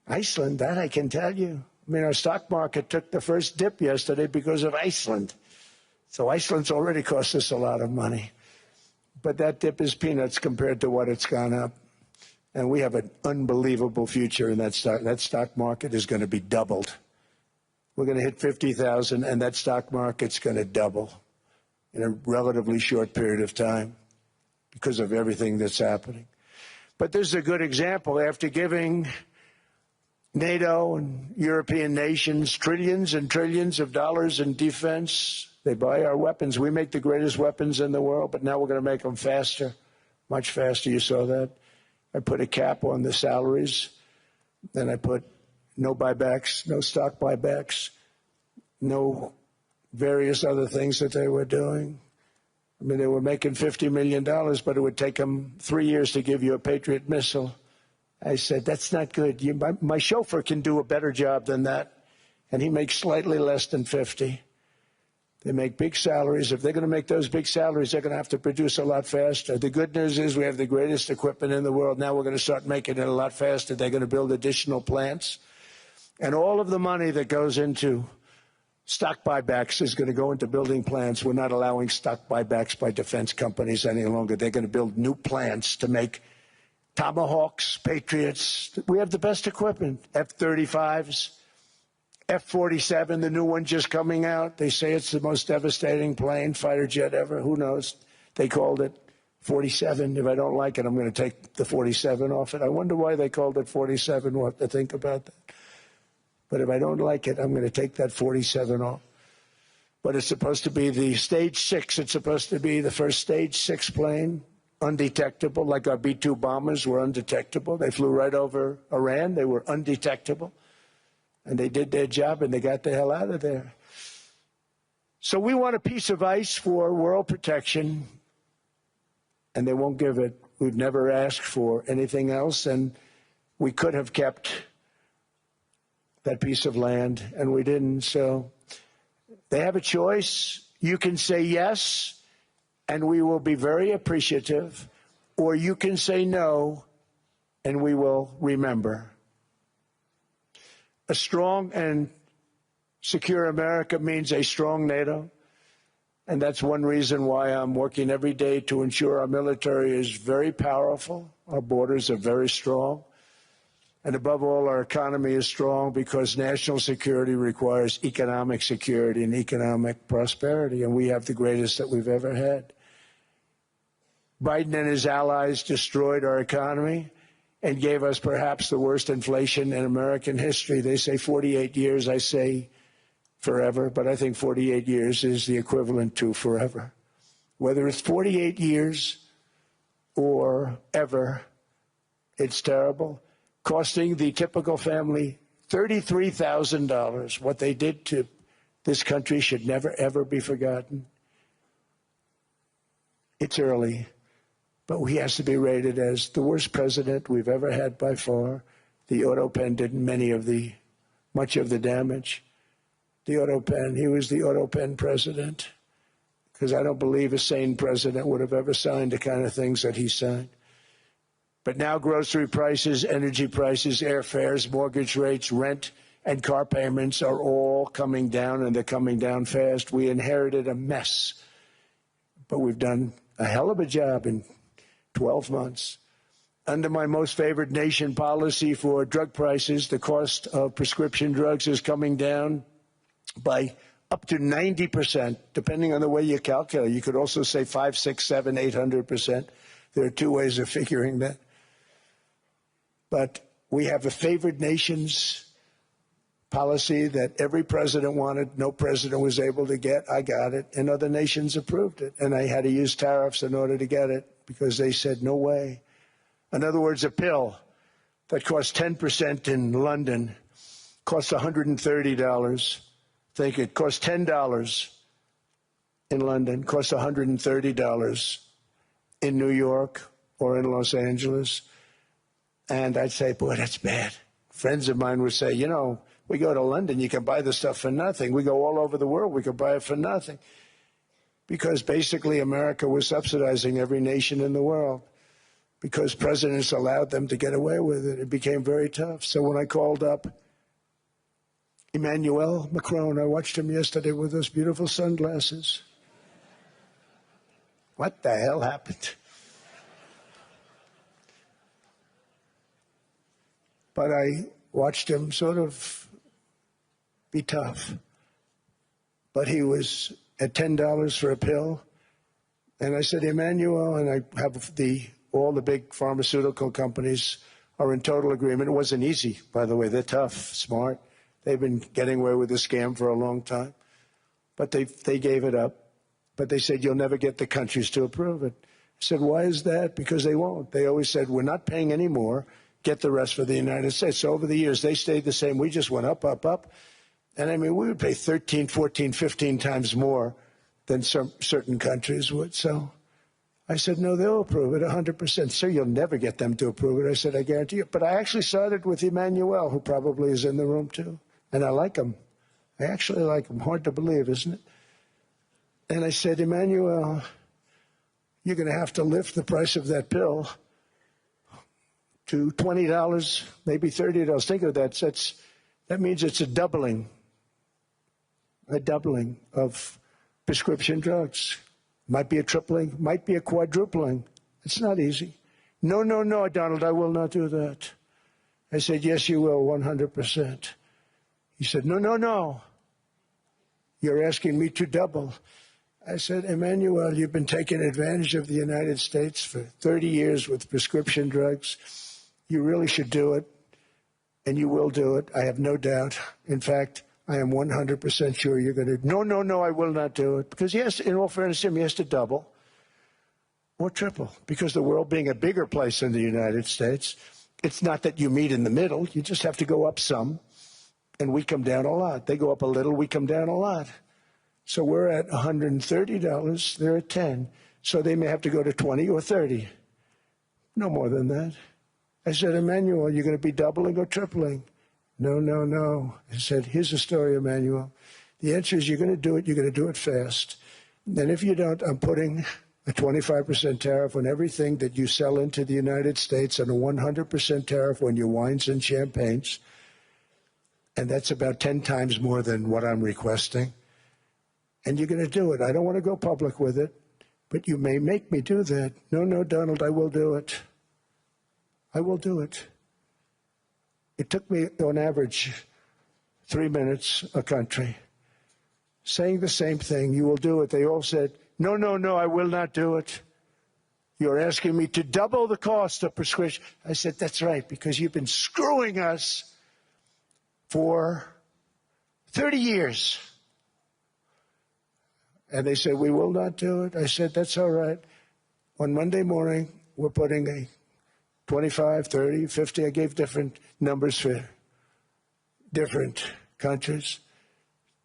Iceland, that I can tell you. I mean, our stock market took the first dip yesterday because of Iceland. So Iceland's already cost us a lot of money. But that dip is peanuts compared to what it's gone up. And we have an unbelievable future in that stock. That stock market is going to be doubled. We're going to hit 50,000, and that stock market's going to double in a relatively short period of time because of everything that's happening. But this is a good example. After giving NATO and European nations trillions and trillions of dollars in defense, they buy our weapons. We make the greatest weapons in the world, but now we're going to make them faster, much faster. You saw that. I put a cap on the salaries. Then I put no buybacks, no stock buybacks, no various other things that they were doing. I mean, they were making $50 million, but it would take them 3 years to give you a Patriot missile. I said, that's not good. My chauffeur can do a better job than that, and he makes slightly less than 50. They make big salaries. If they're going to make those big salaries, they're going to have to produce a lot faster. The good news is we have the greatest equipment in the world. Now we're going to start making it a lot faster. They're going to build additional plants. And all of the money that goes into stock buybacks is going to go into building plants. We're not allowing stock buybacks by defense companies any longer. They're going to build new plants to make Tomahawks, Patriots. We have the best equipment, F-35s. F-47, the new one just coming out. They say it's the most devastating plane, fighter jet ever. Who knows? They called it 47. If I don't like it, I'm going to take the 47 off it. I wonder why they called it 47. We'll have to think about that. But if I don't like it, I'm going to take that 47 off. But it's supposed to be the Stage 6. It's supposed to be the first Stage 6 plane, undetectable, like our B-2 bombers were undetectable. They flew right over Iran. They were undetectable. And they did their job, and they got the hell out of there. So we want a piece of ice for world protection, and they won't give it. We've never asked for anything else, and we could have kept that piece of land, and we didn't. So they have a choice. You can say yes, and we will be very appreciative, or you can say no, and we will remember. A strong and Secure America means a strong NATO. And that's one reason why I'm working every day to ensure our military is very powerful, our borders are very strong, and above all, our economy is strong because national security requires economic security and economic prosperity, and we have the greatest that we've ever had. Biden and his allies destroyed our economy and gave us perhaps the worst inflation in American history. They say 48 years, I say forever, but I think 48 years is the equivalent to forever. Whether it's 48 years or ever, it's terrible, costing the typical family $33,000. What they did to this country should never, ever be forgotten. It's early, but he has to be rated as the worst president we've ever had by far. The auto pen did much of the damage. The auto pen, he was the auto pen president, because I don't believe a sane president would have ever signed the kind of things that he signed. But now grocery prices, energy prices, airfares, mortgage rates, rent, and car payments are all coming down, and they're coming down fast. We inherited a mess, but we've done a hell of a job in 12 months. Under my most favored nation policy for drug prices, the cost of prescription drugs is coming down by up to 90%, depending on the way you calculate. You could also say 5, 6, 7, 800%. There are two ways of figuring that. But we have a favored nations policy that every president wanted, no president was able to get. I got it, and other nations approved it. And I had to use tariffs in order to get it because they said, no way. In other words, a pill that costs 10% in London costs $130. Think it costs $10 in London, costs $130 in New York or in Los Angeles. And I'd say, boy, that's bad. Friends of mine would say, you know, we go to London, you can buy the stuff for nothing. We go all over the world, we can buy it for nothing. Because basically America was subsidizing every nation in the world because presidents allowed them to get away with it. It became very tough. So when I called up Emmanuel Macron, I watched him yesterday with those beautiful sunglasses. What the hell happened? But I watched him sort of be tough. But he was at $10 for a pill. And I said, Emmanuel, and I have all the big pharmaceutical companies are in total agreement. It wasn't easy, by the way. They're tough, smart. They've been getting away with the scam for a long time. But they gave it up. But they said, you'll never get the countries to approve it. I said, why is that? Because they won't. They always said, we're not paying any more. Get the rest for the United States. So over the years, they stayed the same. We just went up, up, up. And I mean, we would pay 13, 14, 15 times more than certain countries would. So I said, no, they'll approve it 100%. Sir, you'll never get them to approve it. I said, I guarantee you. But I actually started with Emmanuel, who probably is in the room too. And I like him. I actually like him. Hard to believe, isn't it? And I said, Emmanuel, you're going to have to lift the price of that pill to $20, maybe $30. Think of that. That means it's a doubling of prescription drugs. Might be a tripling, might be a quadrupling. It's not easy. No, no, no, Donald, I will not do that. I said, yes, you will, 100%. He said, no, no, no. You're asking me to double. I said, Emmanuel, you've been taking advantage of the United States for 30 years with prescription drugs. You really should do it, and you will do it. I have no doubt. In fact, I am 100% sure you're going to. No, no, no, I will not do it. Because, yes, in all fairness to him, he has to double or triple. Because the world being a bigger place than the United States, it's not that you meet in the middle. You just have to go up some, and we come down a lot. They go up a little, we come down a lot. So we're at $130. They're at 10. So they may have to go to 20 or 30. No more than that. I said, Emmanuel, you're going to be doubling or tripling? No, no, no. I said, here's the story, Emmanuel. The answer is you're going to do it. You're going to do it fast. And if you don't, I'm putting a 25% tariff on everything that you sell into the United States and a 100% tariff on your wines and champagnes. And that's about 10 times more than what I'm requesting. And you're going to do it. I don't want to go public with it, but you may make me do that. No, no, Donald, I will do it. I will do it. It took me, on average, 3 minutes a country, saying the same thing. You will do it. They all said, no, no, no, I will not do it. You're asking me to double the cost of prescription. I said, that's right, because you've been screwing us for 30 years. And they said, we will not do it. I said, that's all right. On Monday morning, we're putting a 25, 30, 50. I gave different numbers for different countries.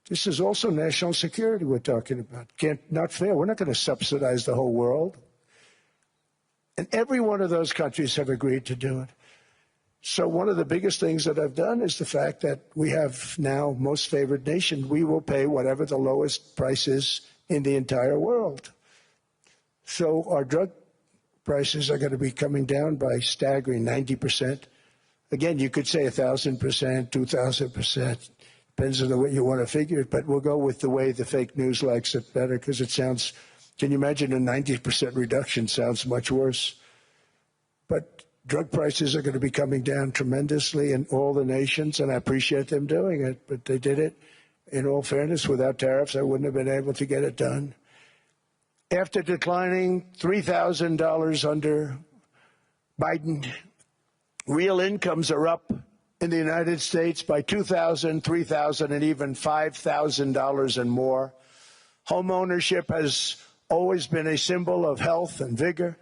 This is also national security we're talking about. Not fair. We're not going to subsidize the whole world. And every one of those countries have agreed to do it. So one of the biggest things that I've done is the fact that we have now most favored nation. We will pay whatever the lowest price is in the entire world. So our drug prices are going to be coming down by staggering 90%. Again, you could say 1,000%, 2,000%. Depends on the way you want to figure it, but we'll go with the way the fake news likes it better because it sounds, can you imagine a 90% reduction sounds much worse. But drug prices are going to be coming down tremendously in all the nations, and I appreciate them doing it, but they did it. In all fairness, without tariffs, I wouldn't have been able to get it done. After declining $3,000 under Biden, real incomes are up in the United States by $2,000, $3,000, and even $5,000 and more. Home ownership has always been a symbol of health and vigor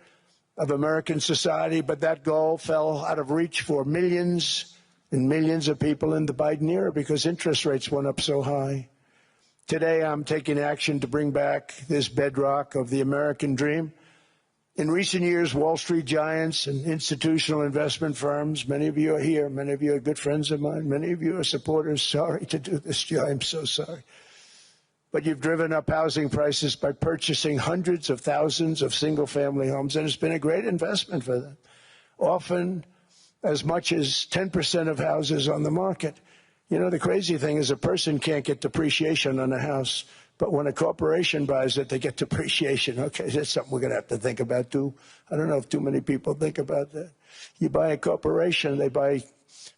of American society, but that goal fell out of reach for millions and millions of people in the Biden era because interest rates went up so high. Today, I'm taking action to bring back this bedrock of the American dream. In recent years, Wall Street giants and institutional investment firms, many of you are here, many of you are good friends of mine, many of you are supporters. Sorry to do this to you, I'm so sorry. But you've driven up housing prices by purchasing hundreds of thousands of single-family homes, and it's been a great investment for them. Often as much as 10% of houses on the market. You know, the crazy thing is a person can't get depreciation on a house, but when a corporation buys it, they get depreciation. Okay, that's something we're going to have to think about, too. I don't know if too many people think about that. You buy a corporation, they buy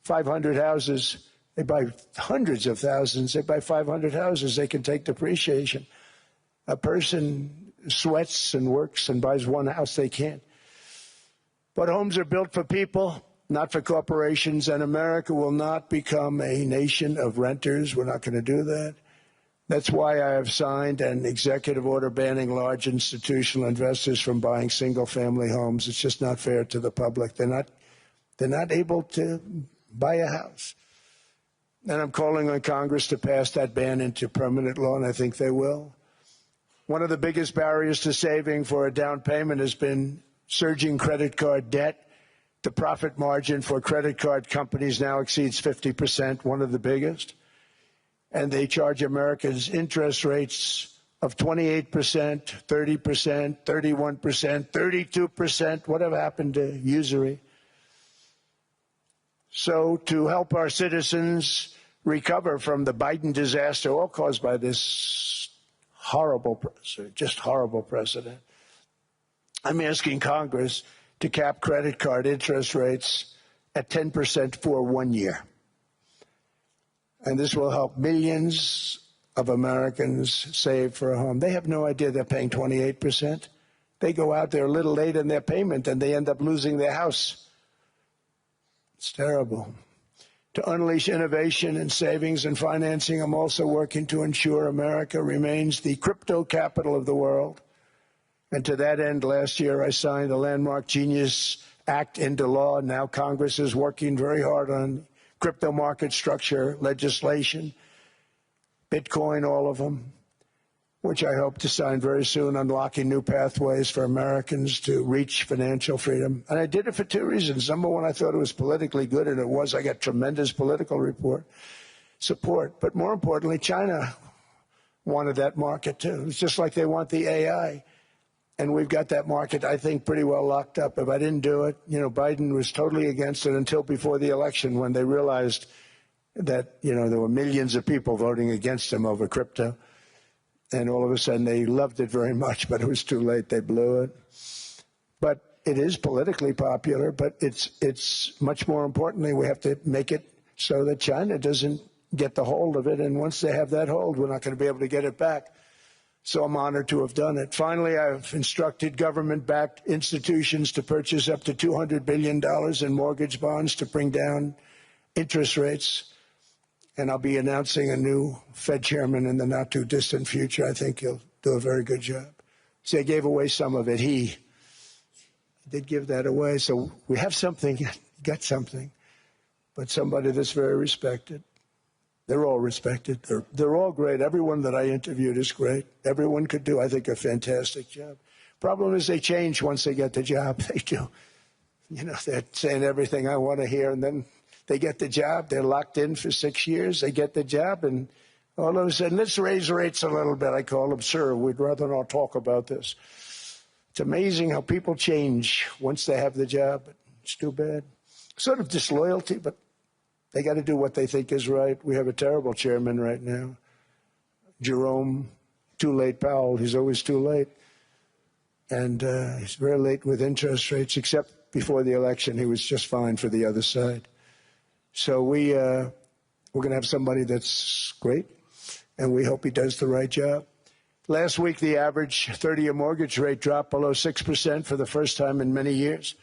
500 houses. They buy hundreds of thousands. They buy 500 houses. They can take depreciation. A person sweats and works and buys one house. They can't. But homes are built for people, not for corporations, and America will not become a nation of renters. We're not going to do that. That's why I have signed an executive order banning large institutional investors from buying single-family homes. It's just not fair to the public. They're not able to buy a house. And I'm calling on Congress to pass that ban into permanent law, and I think they will. One of the biggest barriers to saving for a down payment has been surging credit card debt. The profit margin for credit card companies now exceeds 50%, one of the biggest. And they charge Americans interest rates of 28%, 30%, 31%, 32%. Whatever happened to usury? So to help our citizens recover from the Biden disaster, all caused by this horrible precedent, I'm asking Congress to cap credit card interest rates at 10% for 1 year. And this will help millions of Americans save for a home. They have no idea they're paying 28%. They go out there a little late in their payment and they end up losing their house. It's terrible. To unleash innovation in savings and financing, I'm also working to ensure America remains the crypto capital of the world. And to that end, last year I signed the landmark Genius Act into law. Now Congress is working very hard on crypto market structure legislation, Bitcoin, all of them, which I hope to sign very soon, unlocking new pathways for Americans to reach financial freedom. And I did it for two reasons. Number one, I thought it was politically good, and it was. I got tremendous political support. But more importantly, China wanted that market, too. It's just like they want the AI. And we've got that market, I think, pretty well locked up. If I didn't do it, you know, Biden was totally against it until before the election when they realized that, you know, there were millions of people voting against him over crypto. And all of a sudden they loved it very much, but it was too late. They blew it. But it is politically popular, but it's much more importantly, we have to make it so that China doesn't get the hold of it. And once they have that hold, we're not going to be able to get it back. So I'm honored to have done it. Finally, I've instructed government-backed institutions to purchase up to $200 billion in mortgage bonds to bring down interest rates. And I'll be announcing a new Fed chairman in the not-too-distant future. I think he'll do a very good job. See, I gave away some of it. He did give that away. So we have something, got something, but somebody that's very respected. They're all respected. They're all great. Everyone that I interviewed is great. Everyone could do, I think, a fantastic job. Problem is they change once they get the job. They do. You know, they're saying everything I want to hear, and then they get the job. They're locked in for 6 years. They get the job, and all of a sudden, let's raise rates a little bit. I call them, sir, we'd rather not talk about this. It's amazing how people change once they have the job. It's too bad. Sort of disloyalty, but they got to do what they think is right. We have a terrible chairman right now. Jerome, too late Powell. He's always too late. And he's very late with interest rates, except before the election. He was just fine for the other side. So we're going to have somebody that's great, and we hope he does the right job. Last week, the average 30-year mortgage rate dropped below 6% for the first time in many years.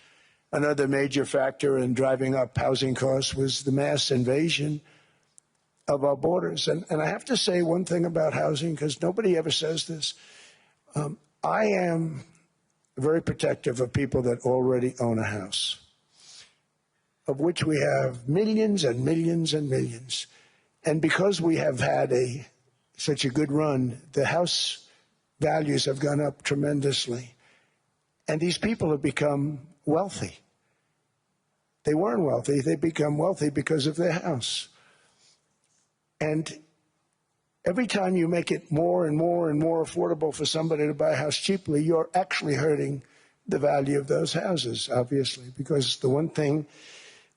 Another major factor in driving up housing costs was the mass invasion of our borders. And I have to say one thing about housing, because nobody ever says this. I am very protective of people that already own a house, of which we have millions and millions and millions. And because we have had such a good run, the house values have gone up tremendously. And these people have become wealthy. They weren't wealthy. They become wealthy because of their house. And every time you make it more and more and more affordable for somebody to buy a house cheaply, you're actually hurting the value of those houses, obviously, because the one thing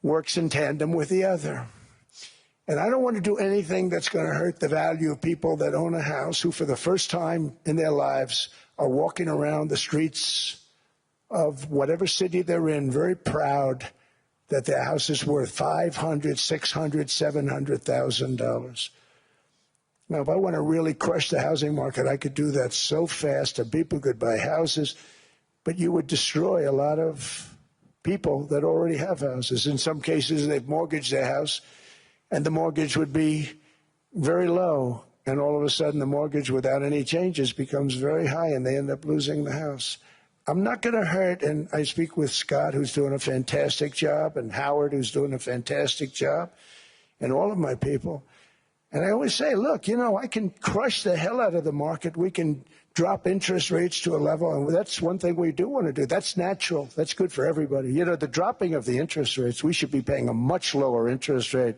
works in tandem with the other. And I don't want to do anything that's going to hurt the value of people that own a house who, for the first time in their lives, are walking around the streets of whatever city they're in, very proud that their house is worth $500,000, $600,000, $700,000. Now, if I want to really crush the housing market, I could do that so fast, and people could buy houses, but you would destroy a lot of people that already have houses. In some cases, they've mortgaged their house, and the mortgage would be very low, and all of a sudden the mortgage without any changes becomes very high, and they end up losing the house. I'm not going to hurt, and I speak with Scott, who's doing a fantastic job, and Howard, who's doing a fantastic job, and all of my people. And I always say, look, you know, I can crush the hell out of the market. We can drop interest rates to a level, and that's one thing we do want to do. That's natural. That's good for everybody. You know, the dropping of the interest rates, we should be paying a much lower interest rate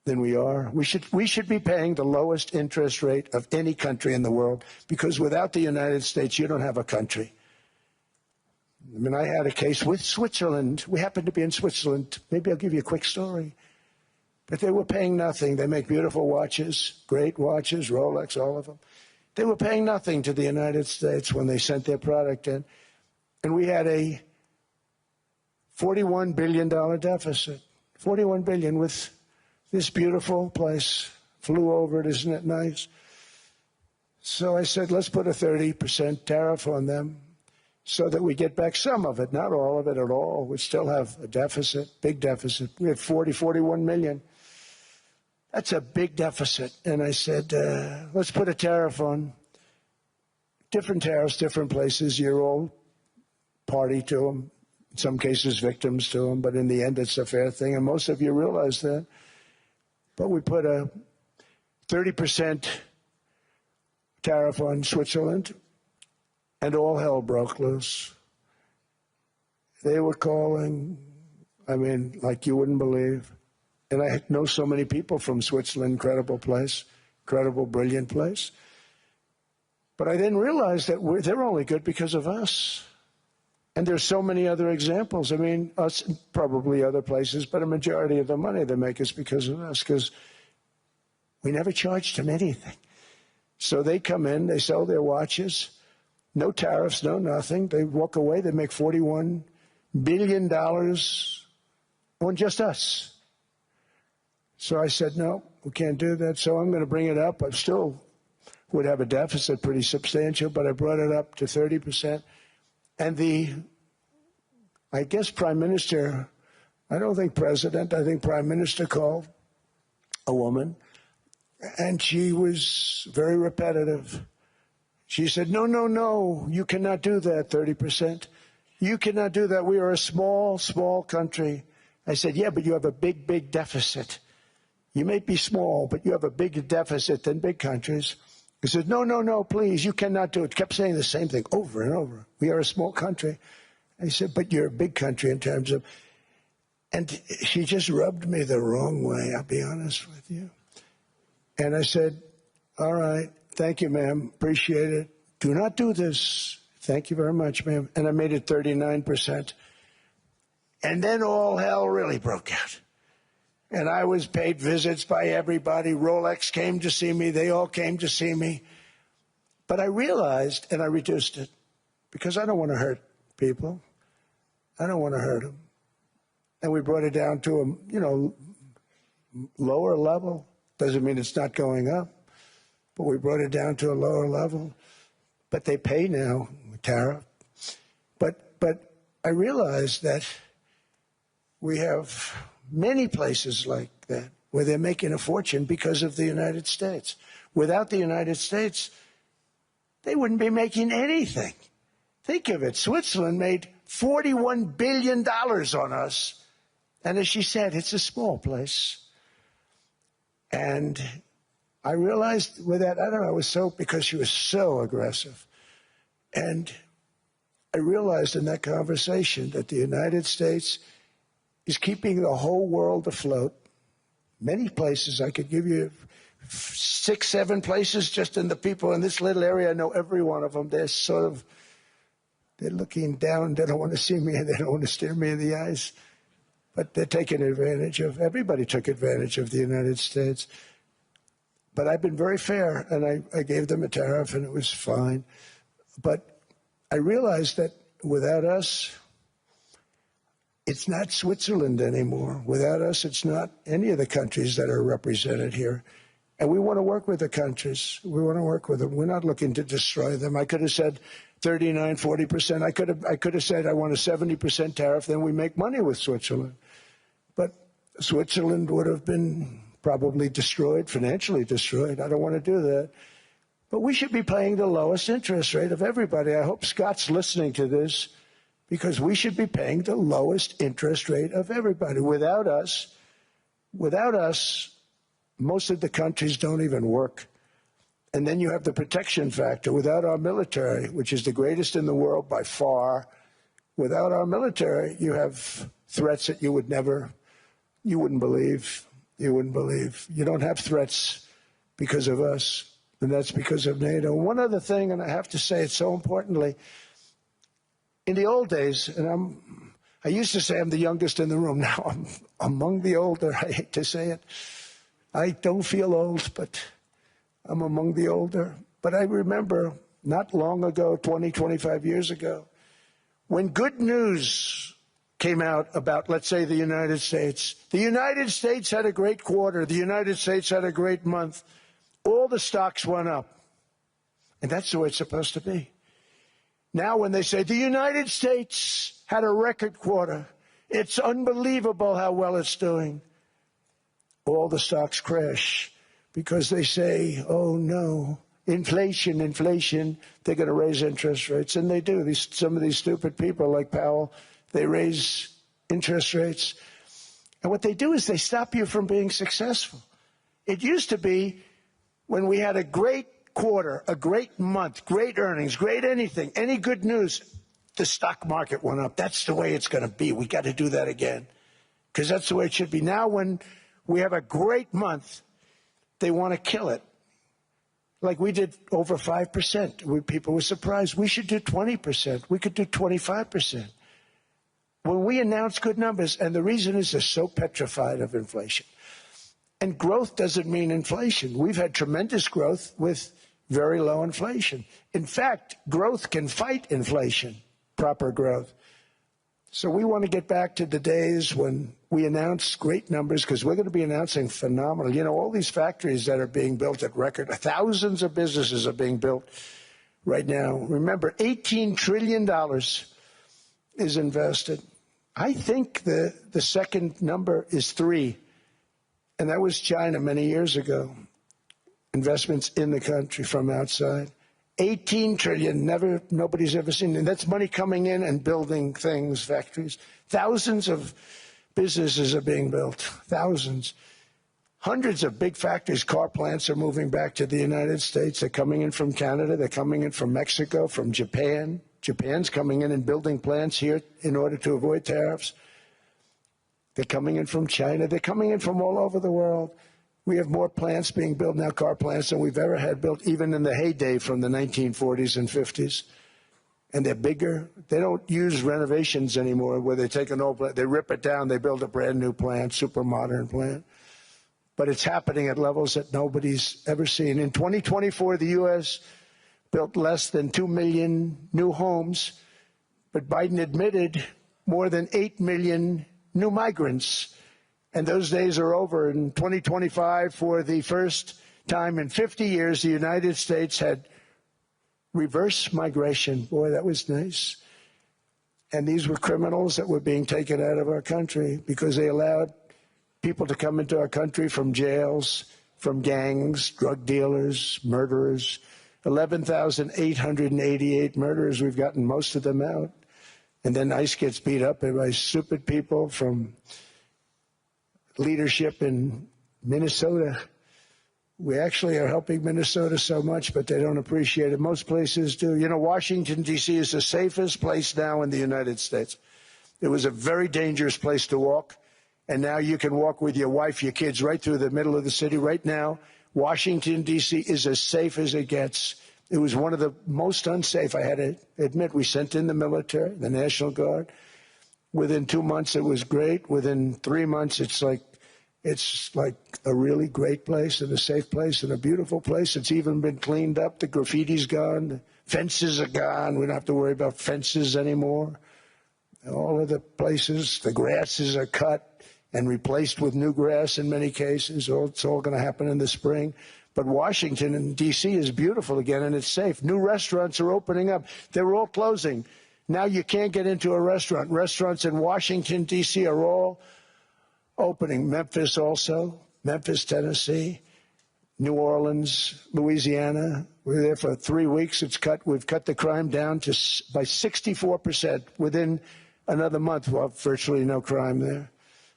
than we are. We should be paying the lowest interest rate of any country in the world, because without the United States, you don't have a country. I mean, I had a case with Switzerland. We happened to be in Switzerland. Maybe I'll give you a quick story. But they were paying nothing. They make beautiful watches, great watches, Rolex, all of them. They were paying nothing to the United States when they sent their product in. And we had a $41 billion deficit. $41 billion with this beautiful place. Flew over it, isn't it nice? So I said, let's put a 30% tariff on them, so that we get back some of it, not all of it at all. We still have a deficit, big deficit. We had 41 million. That's a big deficit. And I said, let's put a tariff on. Different tariffs, different places. You're all party to them. In some cases, victims to them. But in the end, it's a fair thing. And most of you realize that. But we put a 30% tariff on Switzerland, and all hell broke loose. They were calling, I mean, like you wouldn't believe. And I know so many people from Switzerland, incredible place, incredible, brilliant place. But I didn't realize that they're only good because of us. And there's so many other examples. I mean, us and probably other places, but a majority of the money they make is because of us, because we never charged them anything. So they come in, they sell their watches, no tariffs, no nothing. They walk away, they make $41 billion on just us. So I said, no, we can't do that. So I'm going to bring it up. I still would have a deficit pretty substantial, but I brought it up to 30%. And I guess Prime Minister, I don't think President, I think Prime Minister called a woman, and she was very repetitive. She said, no, no, no, you cannot do that, 30%. You cannot do that. We are a small, small country. I said, yeah, but you have a big, big deficit. You may be small, but you have a bigger deficit than big countries. He said, no, no, no, please, you cannot do it. Kept saying the same thing over and over. We are a small country. I said, but you're a big country in terms of, and she just rubbed me the wrong way, I'll be honest with you. And I said, all right, thank you, ma'am, appreciate it. Do not do this. Thank you very much, ma'am. And I made it 39%. And then all hell really broke out. And I was paid visits by everybody. Rolex came to see me. They all came to see me. But I realized, and I reduced it, because I don't want to hurt people. I don't want to hurt them. And we brought it down to a, lower level. Doesn't mean it's not going up. But we brought it down to a lower level. But they pay now with tariff. But I realized that we have many places like that where they're making a fortune because of the United States. Without the United States, they wouldn't be making anything. Think of it. Switzerland made $41 billion on us. And as she said, it's a small place. And I realized with that, I don't know, because she was so aggressive. And I realized in that conversation that the United States is keeping the whole world afloat. Many places, I could give you 6, 7 places just in the people in this little area. I know every one of them. They're looking down. They don't want to see me, and they don't want to stare me in the eyes. But they're taking advantage of, everybody took advantage of the United States. But I've been very fair, and I gave them a tariff, and it was fine. But I realized that without us, it's not Switzerland anymore. Without us, it's not any of the countries that are represented here. And we want to work with the countries. We want to work with them. We're not looking to destroy them. I could have said 39, 40%. I could have said I want a 70% tariff, then we make money with Switzerland. But Switzerland would have been probably destroyed, financially destroyed. I don't want to do that. But we should be paying the lowest interest rate of everybody. I hope Scott's listening to this, because we should be paying the lowest interest rate of everybody. Without us, most of the countries don't even work. And then you have the protection factor. Without our military, which is the greatest in the world by far, without our military, you have threats that you wouldn't believe. You wouldn't believe. You don't have threats because of us, and that's because of NATO. One other thing, and I have to say it so importantly, in the old days, and I used to say I'm the youngest in the room. Now I'm among the older. I hate to say it. I don't feel old, but I'm among the older. But I remember not long ago, 20, 25 years ago, when good news came out about, let's say, the United States. The United States had a great quarter. The United States had a great month. All the stocks went up. And that's the way it's supposed to be. Now when they say the United States had a record quarter, it's unbelievable how well it's doing, all the stocks crash because they say, oh no, inflation, they're going to raise interest rates. And they do. Some of these stupid people like Powell, they raise interest rates. And what they do is they stop you from being successful. It used to be when we had a great quarter, a great month, great earnings, great anything, any good news, the stock market went up. That's the way it's going to be. We got to do that again because that's the way it should be. Now when we have a great month, they want to kill it. Like we did over 5%. People were surprised. We should do 20%. We could do 25%. When we announce good numbers, and the reason is they're so petrified of inflation. And growth doesn't mean inflation. We've had tremendous growth with very low inflation. In fact, growth can fight inflation, proper growth. So we want to get back to the days when we announce great numbers, because we're going to be announcing phenomenal. You know, all these factories that are being built at record, thousands of businesses are being built right now. Remember, $18 trillion is invested. I think the second number is 3, and that was China many years ago. Investments in the country from outside. 18 trillion, nobody's ever seen. And that's money coming in and building things, factories. Thousands of businesses are being built, thousands. Hundreds of big factories, car plants are moving back to the United States. They're coming in from Canada, they're coming in from Mexico, from Japan. Japan's coming in and building plants here in order to avoid tariffs. They're coming in from China, they're coming in from all over the world. We have more plants being built now, car plants, than we've ever had built, even in the heyday from the 1940s and 50s. And they're bigger. They don't use renovations anymore where they take an old plant, they rip it down, they build a brand new plant, super modern plant. But it's happening at levels that nobody's ever seen. In 2024, the U.S. built less than 2 million new homes, but Biden admitted more than 8 million new migrants. And those days are over. In 2025, for the first time in 50 years, the United States had reverse migration. Boy, that was nice. And these were criminals that were being taken out of our country because they allowed people to come into our country from jails, from gangs, drug dealers, murderers. 11,888 murderers. We've gotten most of them out. And then ICE gets beat up by stupid people from leadership in Minnesota. We actually are helping Minnesota so much, but they don't appreciate it. Most places do. You know, Washington, D.C. is the safest place now in the United States. It was a very dangerous place to walk, and now you can walk with your wife, your kids, right through the middle of the city. Right now, Washington, D.C. is as safe as it gets. It was one of the most unsafe. I had to admit, we sent in the military, the National Guard. Within 2 months, it was great. Within 3 months, it's like a really great place and a safe place and a beautiful place. It's even been cleaned up. The graffiti's gone. The fences are gone. We don't have to worry about fences anymore. All of the places, the grasses are cut and replaced with new grass in many cases. It's all going to happen in the spring. But Washington and D.C. is beautiful again, and it's safe. New restaurants are opening up. They were all closing. Now you can't get into a restaurant. Restaurants in Washington, D.C. are all opening. Memphis also, Memphis, Tennessee, New Orleans, Louisiana. We're there for 3 weeks. We've cut the crime down by 64%. Within another month, we'll have virtually no crime there.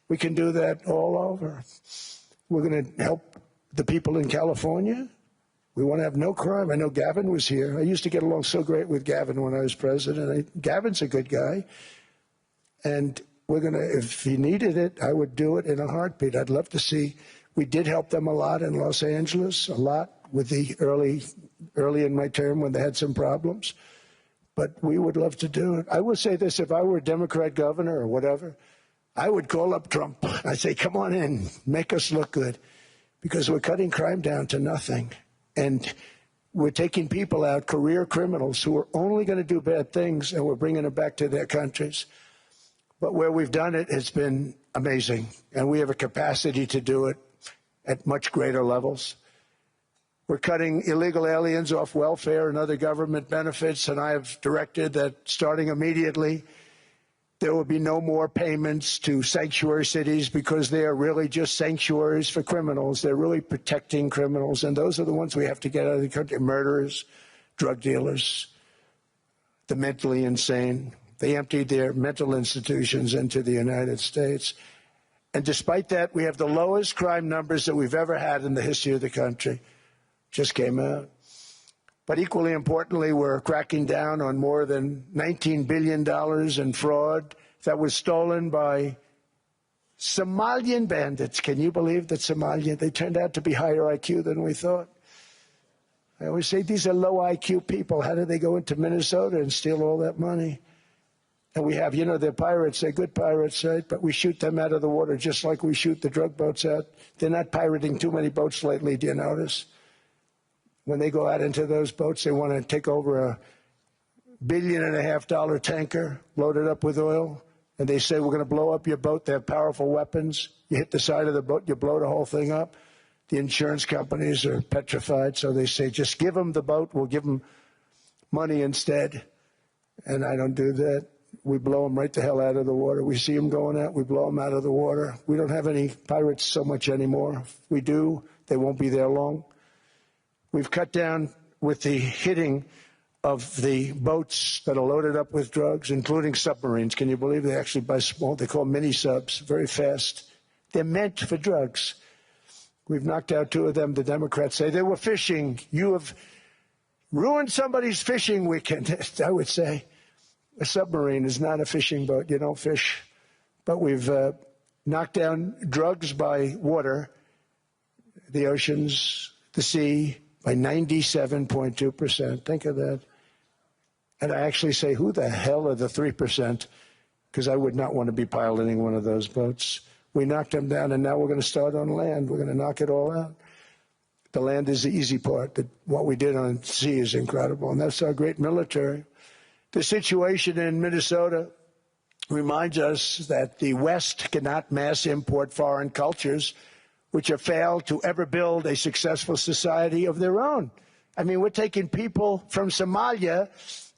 We can do that all over. We're going to help the people in California. We want to have no crime. I know Gavin was here. I used to get along so great with Gavin when I was president. Gavin's a good guy. And we're going to, if he needed it, I would do it in a heartbeat. I'd love to see. We did help them a lot in Los Angeles, a lot with the early in my term when they had some problems. But we would love to do it. I will say this, if I were a Democrat governor or whatever, I would call up Trump. I'd say, come on in, make us look good. Because we're cutting crime down to nothing. And we're taking people out, career criminals, who are only going to do bad things, and we're bringing them back to their countries. But where we've done it, it's been amazing. And we have a capacity to do it at much greater levels. We're cutting illegal aliens off welfare and other government benefits, and I have directed that starting immediately, there will be no more payments to sanctuary cities because they are really just sanctuaries for criminals. They're really protecting criminals, and those are the ones we have to get out of the country. Murderers, drug dealers, the mentally insane. They emptied their mental institutions into the United States. And despite that, we have the lowest crime numbers that we've ever had in the history of the country. Just came out. But equally importantly, we're cracking down on more than $19 billion in fraud that was stolen by Somalian bandits. Can you believe that Somalia, they turned out to be higher IQ than we thought? I always say these are low IQ people. How did they go into Minnesota and steal all that money? And we have, you know, they're pirates. They're good pirates, right? But we shoot them out of the water just like we shoot the drug boats out. They're not pirating too many boats lately, do you notice? When they go out into those boats, they want to take over a $1.5 billion tanker loaded up with oil. And they say, we're going to blow up your boat. They have powerful weapons. You hit the side of the boat, you blow the whole thing up. The insurance companies are petrified. So they say, just give them the boat. We'll give them money instead. And I don't do that. We blow them right the hell out of the water. We see them going out, we blow them out of the water. We don't have any pirates so much anymore. If we do, they won't be there long. We've cut down with the hitting of the boats that are loaded up with drugs, including submarines. Can you believe they actually buy small, they call mini subs, very fast. They're meant for drugs. We've knocked out 2 of them. The Democrats say they were fishing. You have ruined somebody's fishing weekend, I would say. A submarine is not a fishing boat. You don't fish. But we've knocked down drugs by water, the oceans, the sea, by 97.2%. Think of that. And I actually say, who the hell are the 3%? Because I would not want to be piloting one of those boats. We knocked them down, and now we're going to start on land. We're going to knock it all out. The land is the easy part. What we did on sea is incredible, and that's our great military. The situation in Minnesota reminds us that the West cannot mass import foreign cultures, which have failed to ever build a successful society of their own. I mean, we're taking people from Somalia,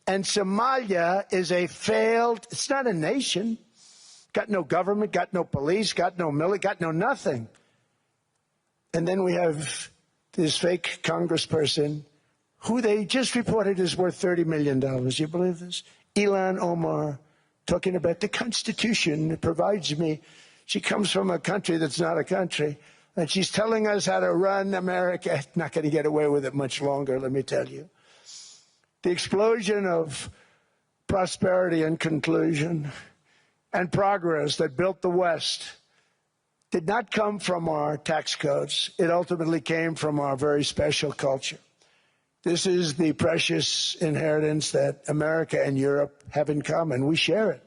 and Somalia is a failed, it's not a nation. Got no government, got no police, got no military, got no nothing. And then we have this fake congressperson who they just reported is worth $30 million. You believe this? Ilhan Omar, talking about the Constitution that provides me. She comes from a country that's not a country, and she's telling us how to run America. Not going to get away with it much longer, let me tell you. The explosion of prosperity and conclusion and progress that built the West did not come from our tax codes. It ultimately came from our very special culture. This is the precious inheritance that America and Europe have in common. We share it.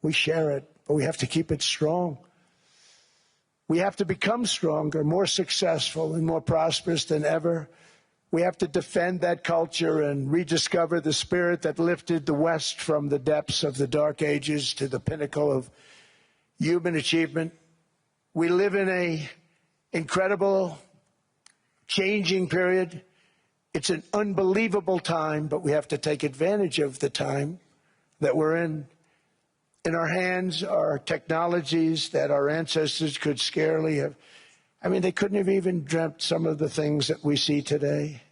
We share it, but we have to keep it strong. We have to become stronger, more successful, and more prosperous than ever. We have to defend that culture and rediscover the spirit that lifted the West from the depths of the Dark Ages to the pinnacle of human achievement. We live in an incredible, changing period. It's an unbelievable time, but we have to take advantage of the time that we're in. In our hands are technologies that our ancestors could scarcely have. I mean, they couldn't have even dreamt some of the things that we see today.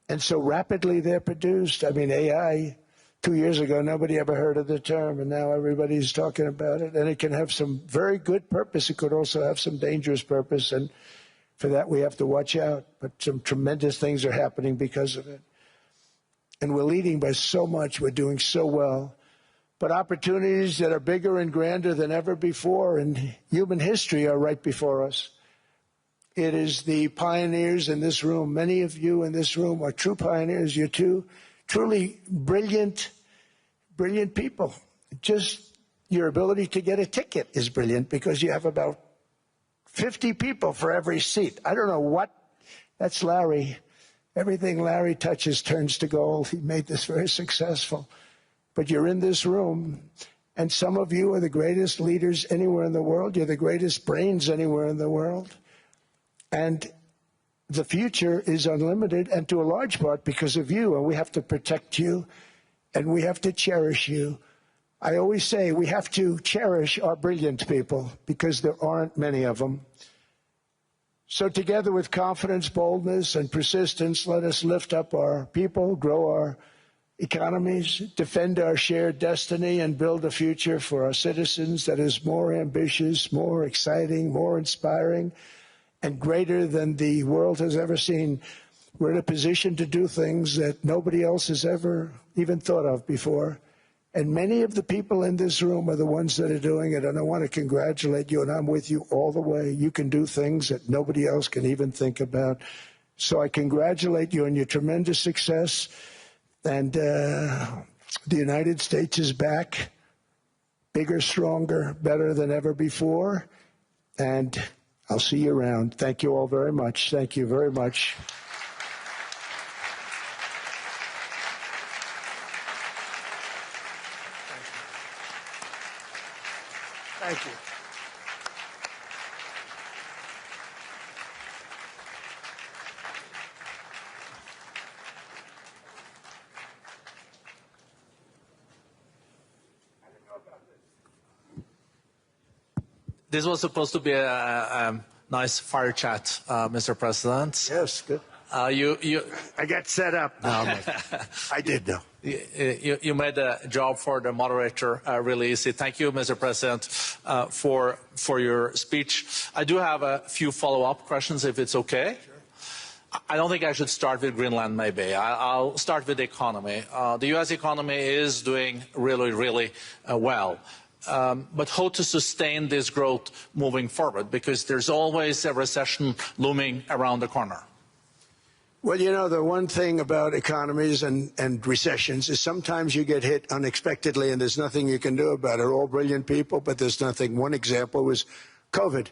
And so rapidly they're produced. I mean, AI, 2 years ago, nobody ever heard of the term, and now everybody's talking about it. And it can have some very good purpose. It could also have some dangerous purpose, and for that, we have to watch out. But some tremendous things are happening because of it. And we're leading by so much. We're doing so well. But opportunities that are bigger and grander than ever before in human history are right before us. It is the pioneers in this room. Many of you in this room are true pioneers. You're two truly brilliant people. Just your ability to get a ticket is brilliant because you have about 50 people for every seat. I don't know what. That's Larry. Everything Larry touches turns to gold. He made this very successful. But you're in this room, and some of you are the greatest leaders anywhere in the world. You're the greatest brains anywhere in the world. And the future is unlimited, and to a large part because of you. And we have to protect you, and we have to cherish you. I always say we have to cherish our brilliant people because there aren't many of them. So together with confidence, boldness, and persistence, let us lift up our people, grow our economies, defend our shared destiny, and build a future for our citizens that is more ambitious, more exciting, more inspiring, and greater than the world has ever seen. We're in a position to do things that nobody else has ever even thought of before. And many of the people in this room are the ones that are doing it, and I want to congratulate you, and I'm with you all the way. You can do things that nobody else can even think about. So I congratulate you on your tremendous success. And the United States is back, bigger, stronger, better than ever before. And I'll see you around. Thank you all very much. Thank you very much. Thank you. This was supposed to be a nice fire chat, Mr. President. Yes, good. I got set up now. I did, though. You made the job for the moderator really easy. Thank you, Mr. President, for your speech. I do have a few follow-up questions, if it's okay. Sure. I don't think I should start with Greenland, maybe. I'll start with the economy. The U.S. economy is doing really, really well. But how to sustain this growth moving forward? Because there's always a recession looming around the corner. Well, you know, the one thing about economies and recessions is sometimes you get hit unexpectedly and there's nothing you can do about it. They're all brilliant people, but there's nothing. One example was COVID.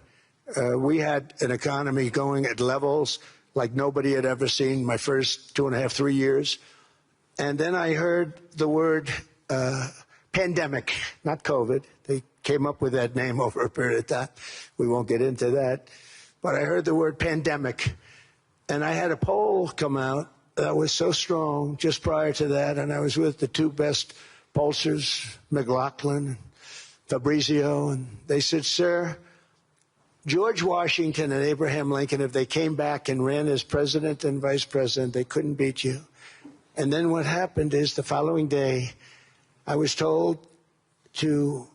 We had an economy going at levels like nobody had ever seen my first 2.5, 3 years. And then I heard the word pandemic, not COVID. They came up with that name over a period of time. We won't get into that. But I heard the word pandemic. And I had a poll come out that was so strong just prior to that. And I was with the two best pollsters, McLaughlin and Fabrizio. And they said, sir, George Washington and Abraham Lincoln, if they came back and ran as president and vice president, they couldn't beat you. And then what happened is the following day, I was told to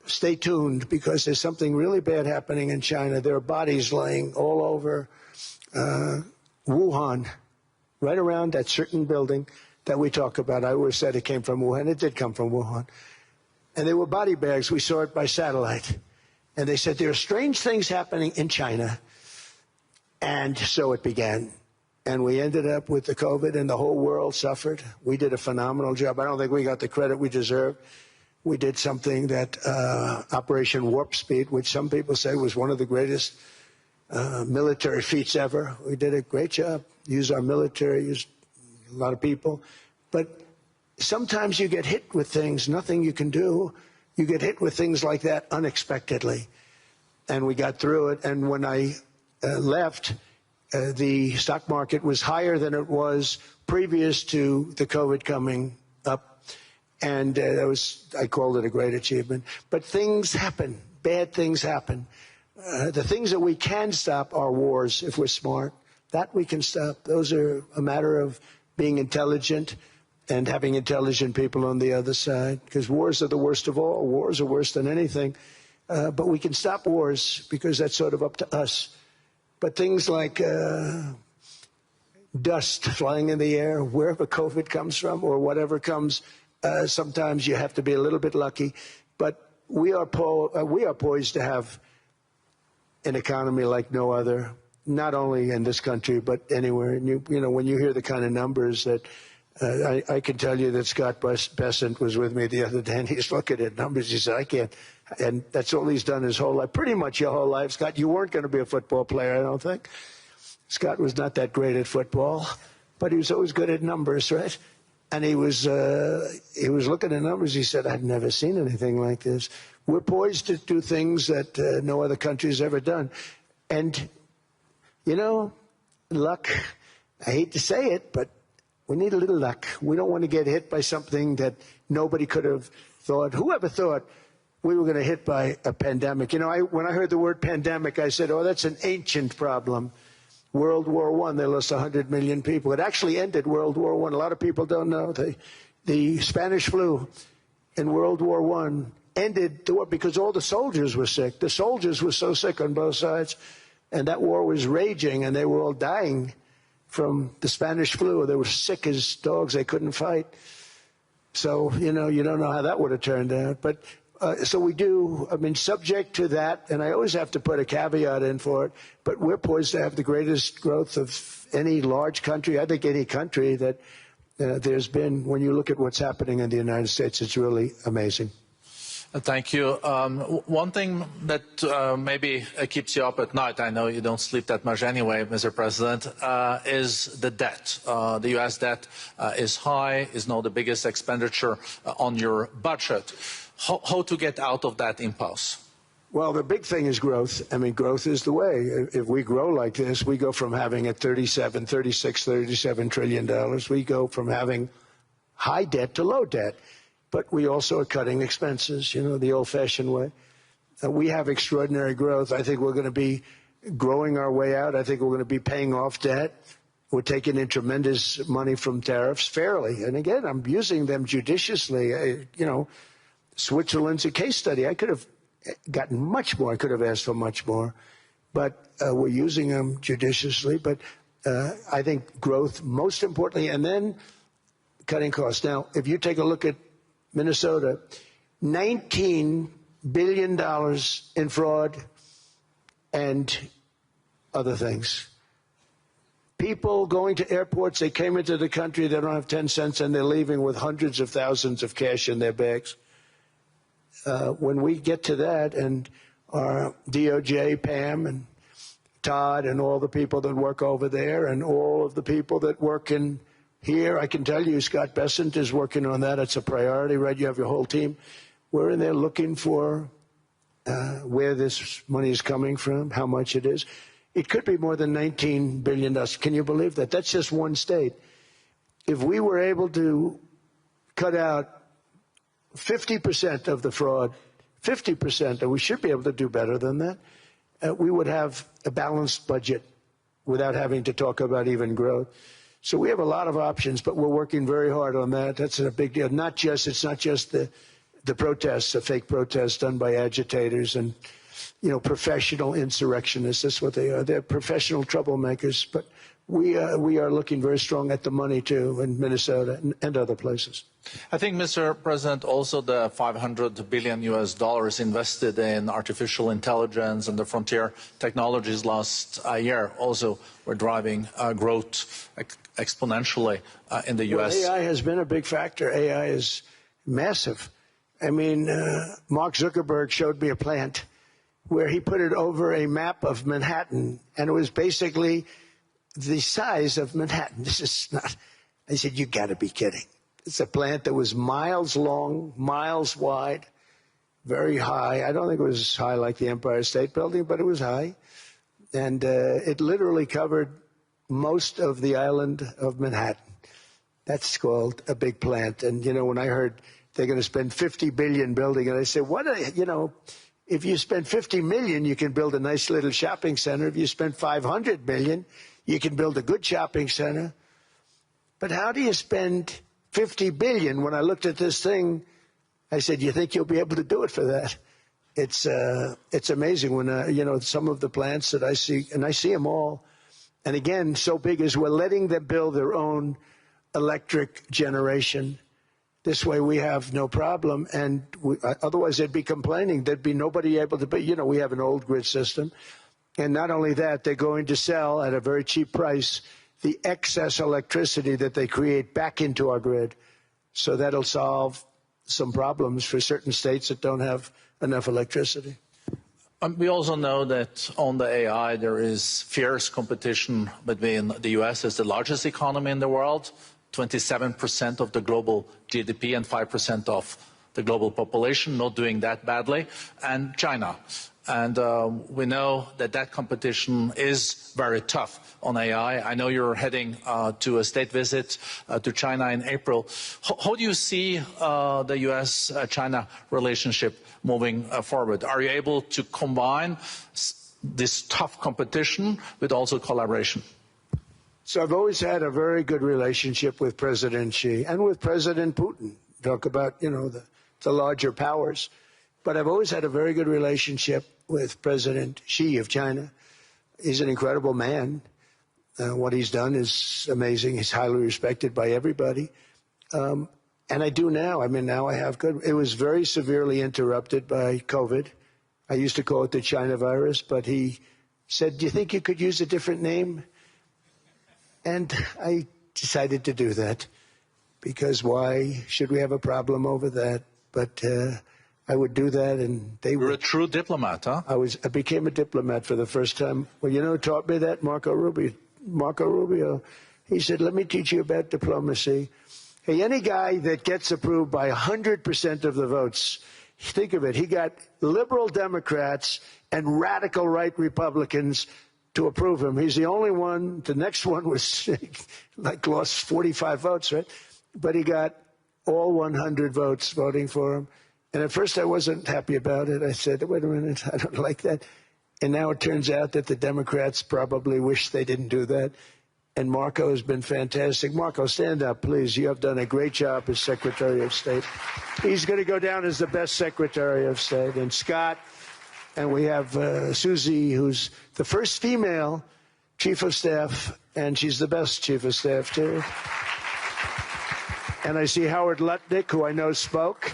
stay tuned because there's something really bad happening in China. There are bodies laying all over Wuhan, right around that certain building that we talk about. I always said it came from Wuhan. It did come from Wuhan. And they were body bags. We saw it by satellite. And they said, there are strange things happening in China. And so it began. And we ended up with the COVID, and the whole world suffered. We did a phenomenal job. I don't think we got the credit we deserve. We did something that Operation Warp Speed, which some people say was one of the greatest military feats ever. We did a great job. Used our military, used a lot of people. But sometimes you get hit with things, nothing you can do. You get hit with things like that unexpectedly. And we got through it. And when I left, the stock market was higher than it was previous to the COVID coming up. And that was, I called it a great achievement. But things happen. Bad things happen. The things that we can stop are wars if we're smart. That we can stop. Those are a matter of being intelligent and having intelligent people on the other side. Because wars are the worst of all. Wars are worse than anything. But we can stop wars because that's sort of up to us. But things like dust flying in the air, wherever COVID comes from or whatever comes, sometimes you have to be a little bit lucky. But we are poised to have an economy like no other, not only in this country, but anywhere. And you know, when you hear the kind of numbers that I can tell you that Scott Bessent was with me the other day, and he's looking at numbers. He said, I can't. And that's all he's done his whole life, pretty much your whole life. Scott, you weren't going to be a football player, I don't think. Scott was not that great at football, but he was always good at numbers, right? And he was looking at numbers. He said, I've never seen anything like this. We're poised to do things that no other country has ever done. And, you know, luck, I hate to say it, but we need a little luck. We don't want to get hit by something that nobody could have thought. Whoever thought we were going to hit by a pandemic? You know, when I heard the word pandemic, I said, oh, that's an ancient problem. World War I, they lost 100 million people. It actually ended World War I. A lot of people don't know. The Spanish flu in World War I ended the war because all the soldiers were sick. The soldiers were so sick on both sides, and that war was raging, and they were all dying from the Spanish flu. They were sick as dogs. They couldn't fight. So, you know, you don't know how that would have turned out. But So we do, I mean, subject to that, and I always have to put a caveat in for it, but we're poised to have the greatest growth of any large country, I think any country that there's been. When you look at what's happening in the United States, it's really amazing. Thank you. One thing that maybe keeps you up at night, I know you don't sleep that much anyway, Mr. President, is the debt. The U.S. debt is high, is now the biggest expenditure on your budget. How to get out of that impasse? Well, the big thing is growth. I mean, growth is the way. If we grow like this, we go from having at $37 trillion, we go from having high debt to low debt. But we also are cutting expenses, you know, the old-fashioned way. We have extraordinary growth. I think we're going to be growing our way out. I think we're going to be paying off debt. We're taking in tremendous money from tariffs fairly. And again, I'm using them judiciously. You know, Switzerland's a case study. I could have gotten much more. I could have asked for much more. But we're using them judiciously. But I think growth, most importantly, and then cutting costs. Now, if you take a look at Minnesota, $19 billion in fraud and other things. People going to airports, they came into the country, they don't have 10 cents, and they're leaving with hundreds of thousands of cash in their bags. When we get to that, and our DOJ, Pam, and Todd, and all the people that work over there, and all of the people that work in here, I can tell you, Scott Bessent is working on that. It's a priority, right? You have your whole team. We're in there looking for where this money is coming from, how much it is. It could be more than $19 billion. Can you believe that? That's just one state. If we were able to cut out 50% of the fraud, 50%, and we should be able to do better than that, we would have a balanced budget without having to talk about even growth. So we have a lot of options, but we're working very hard on that. That's a big deal. It's not just the protests, the fake protests done by agitators and, you know, professional insurrectionists. That's what they are. They're professional troublemakers. But we are looking very strong at the money, too, in Minnesota and other places. I think, Mr. President, also the $500 billion invested in artificial intelligence and the frontier technologies last year also were driving growth exponentially in the U.S. Well, AI has been a big factor. AI is massive. I mean, Mark Zuckerberg showed me a plant where he put it over a map of Manhattan, and it was basically the size of Manhattan. This is not, I said, you got to be kidding. It's a plant that was miles long, miles wide, very high. I don't think it was as high like the Empire State Building, but it was high. And it literally covered most of the island of Manhattan. That's called a big plant. And, you know, when I heard they're going to spend $50 billion building it, I said, you know, if you spend $50 million, you can build a nice little shopping center. If you spend $500 million, you can build a good shopping center. But how do you spend $50 billion? When I looked at this thing, I said, you think you'll be able to do it for that? It's amazing when, you know, some of the plants that I see, and I see them all. And again, so big as we're letting them build their own electric generation. This way we have no problem. And otherwise they'd be complaining. There'd be nobody able to, but, you know, we have an old grid system. And not only that, they're going to sell at a very cheap price the excess electricity that they create back into our grid. So that'll solve some problems for certain states that don't have enough electricity. We also know that on the AI, there is fierce competition between the U.S. as the largest economy in the world, 27% of the global GDP and 5% of the global population, not doing that badly, and China. And we know that that competition is very tough on AI. I know you're heading to a state visit to China in April. How do you see the U.S.-China relationship moving forward? Are you able to combine this tough competition with also collaboration? So I've always had a very good relationship with President Xi and with President Putin. Talk about, you know, the larger powers. But I've always had a very good relationship with President Xi of China. He's an incredible man. What he's done is amazing. He's highly respected by everybody. And I do now. I mean, now I have good. It was very severely interrupted by COVID. I used to call it the China virus, but he said, do you think you could use a different name? And I decided to do that because why should we have a problem over that? But I would do that, and they were. You're a true diplomat, huh? I became a diplomat for the first time. Well, you know who taught me that? Marco Rubio. He said, let me teach you about diplomacy. Hey, any guy that gets approved by 100% of the votes, think of it, he got liberal Democrats and radical right Republicans to approve him. He's the only one. The next one was like lost 45 votes, right? But he got all 100 votes voting for him. And at first I wasn't happy about it. I said, wait a minute, I don't like that. And now it turns out that the Democrats probably wish they didn't do that. And Marco has been fantastic. Marco, stand up, please. You have done a great job as Secretary of State. He's going to go down as the best Secretary of State. And Scott, and we have Susie, who's the first female Chief of Staff, and she's the best Chief of Staff, too. And I see Howard Lutnick, who I know spoke,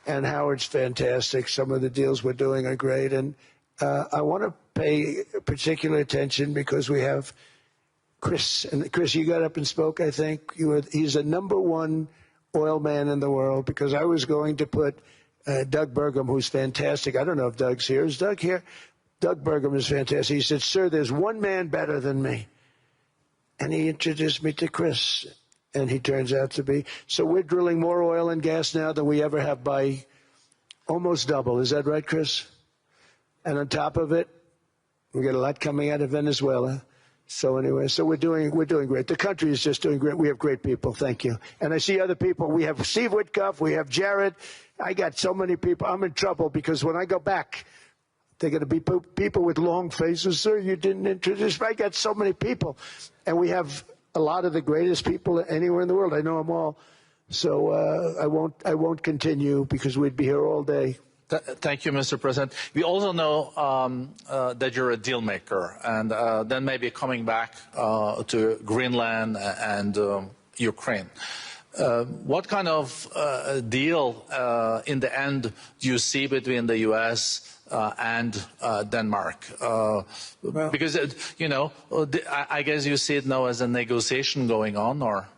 and Howard's fantastic. Some of the deals we're doing are great. And I want to pay particular attention because we have Chris. And Chris, you got up and spoke, I think. He's the #1 oil man in the world because I was going to put Doug Burgum, who's fantastic. I don't know if Doug's here. Is Doug here? Doug Burgum is fantastic. He said, sir, there's one man better than me. And he introduced me to Chris. And he turns out to be. So we're drilling more oil and gas now than we ever have by almost double. Is that right, Chris? And on top of it, we got a lot coming out of Venezuela. So anyway, so we're doing great. The country is just doing great. We have great people. Thank you. And I see other people. We have Steve Witkoff. We have Jared. I got so many people. I'm in trouble because when I go back, they're going to be people with long faces. Sir, you didn't introduce me. I got so many people. And we have a lot of the greatest people anywhere in the world. I know them all. So I won't continue because we'd be here all day. Thank you, Mr. President. We also know that you're a deal maker, and then maybe coming back to Greenland and Ukraine. What kind of deal in the end do you see between the U.S. And Denmark? Because, you know, I guess you see it now as a negotiation going on, or?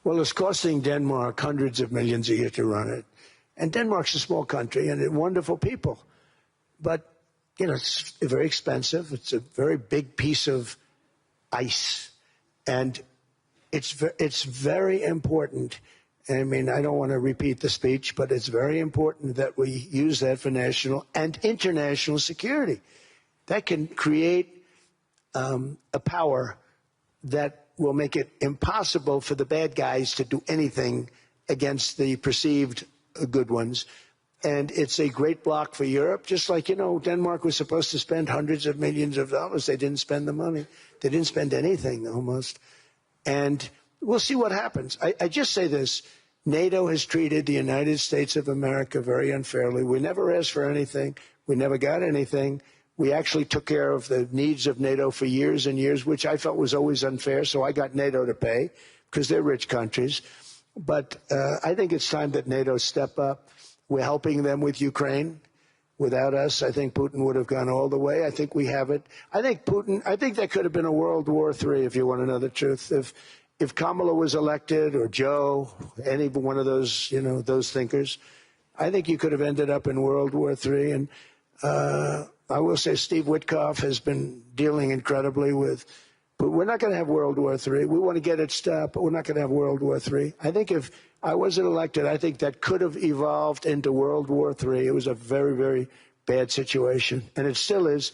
Well, it's costing Denmark hundreds of millions a year to run it. And Denmark's a small country and wonderful people. But, you know, it's very expensive. It's a very big piece of ice. And it's very important. I mean, I don't want to repeat the speech, but it's very important that we use that for national and international security. That can create a power that will make it impossible for the bad guys to do anything against the perceived good ones. And it's a great block for Europe, just like, you know, Denmark was supposed to spend hundreds of millions of dollars. They didn't spend the money. They didn't spend anything, almost. And we'll see what happens. I just say this. NATO has treated the United States of America very unfairly. We never asked for anything. We never got anything. We actually took care of the needs of NATO for years and years, which I felt was always unfair. So I got NATO to pay because they're rich countries. But I think it's time that NATO step up. We're helping them with Ukraine. Without us, I think Putin would have gone all the way. I think we have it. I think there could have been a World War III, if you want to know the truth. If Kamala was elected, or Joe, any one of those, you know, those thinkers, I think you could have ended up in World War III. And I will say Steve Witkoff has been dealing incredibly with, but we're not going to have World War III. We want to get it stopped, but we're not going to have World War III. I think if I wasn't elected, I think that could have evolved into World War III. It was a very, very bad situation, and it still is,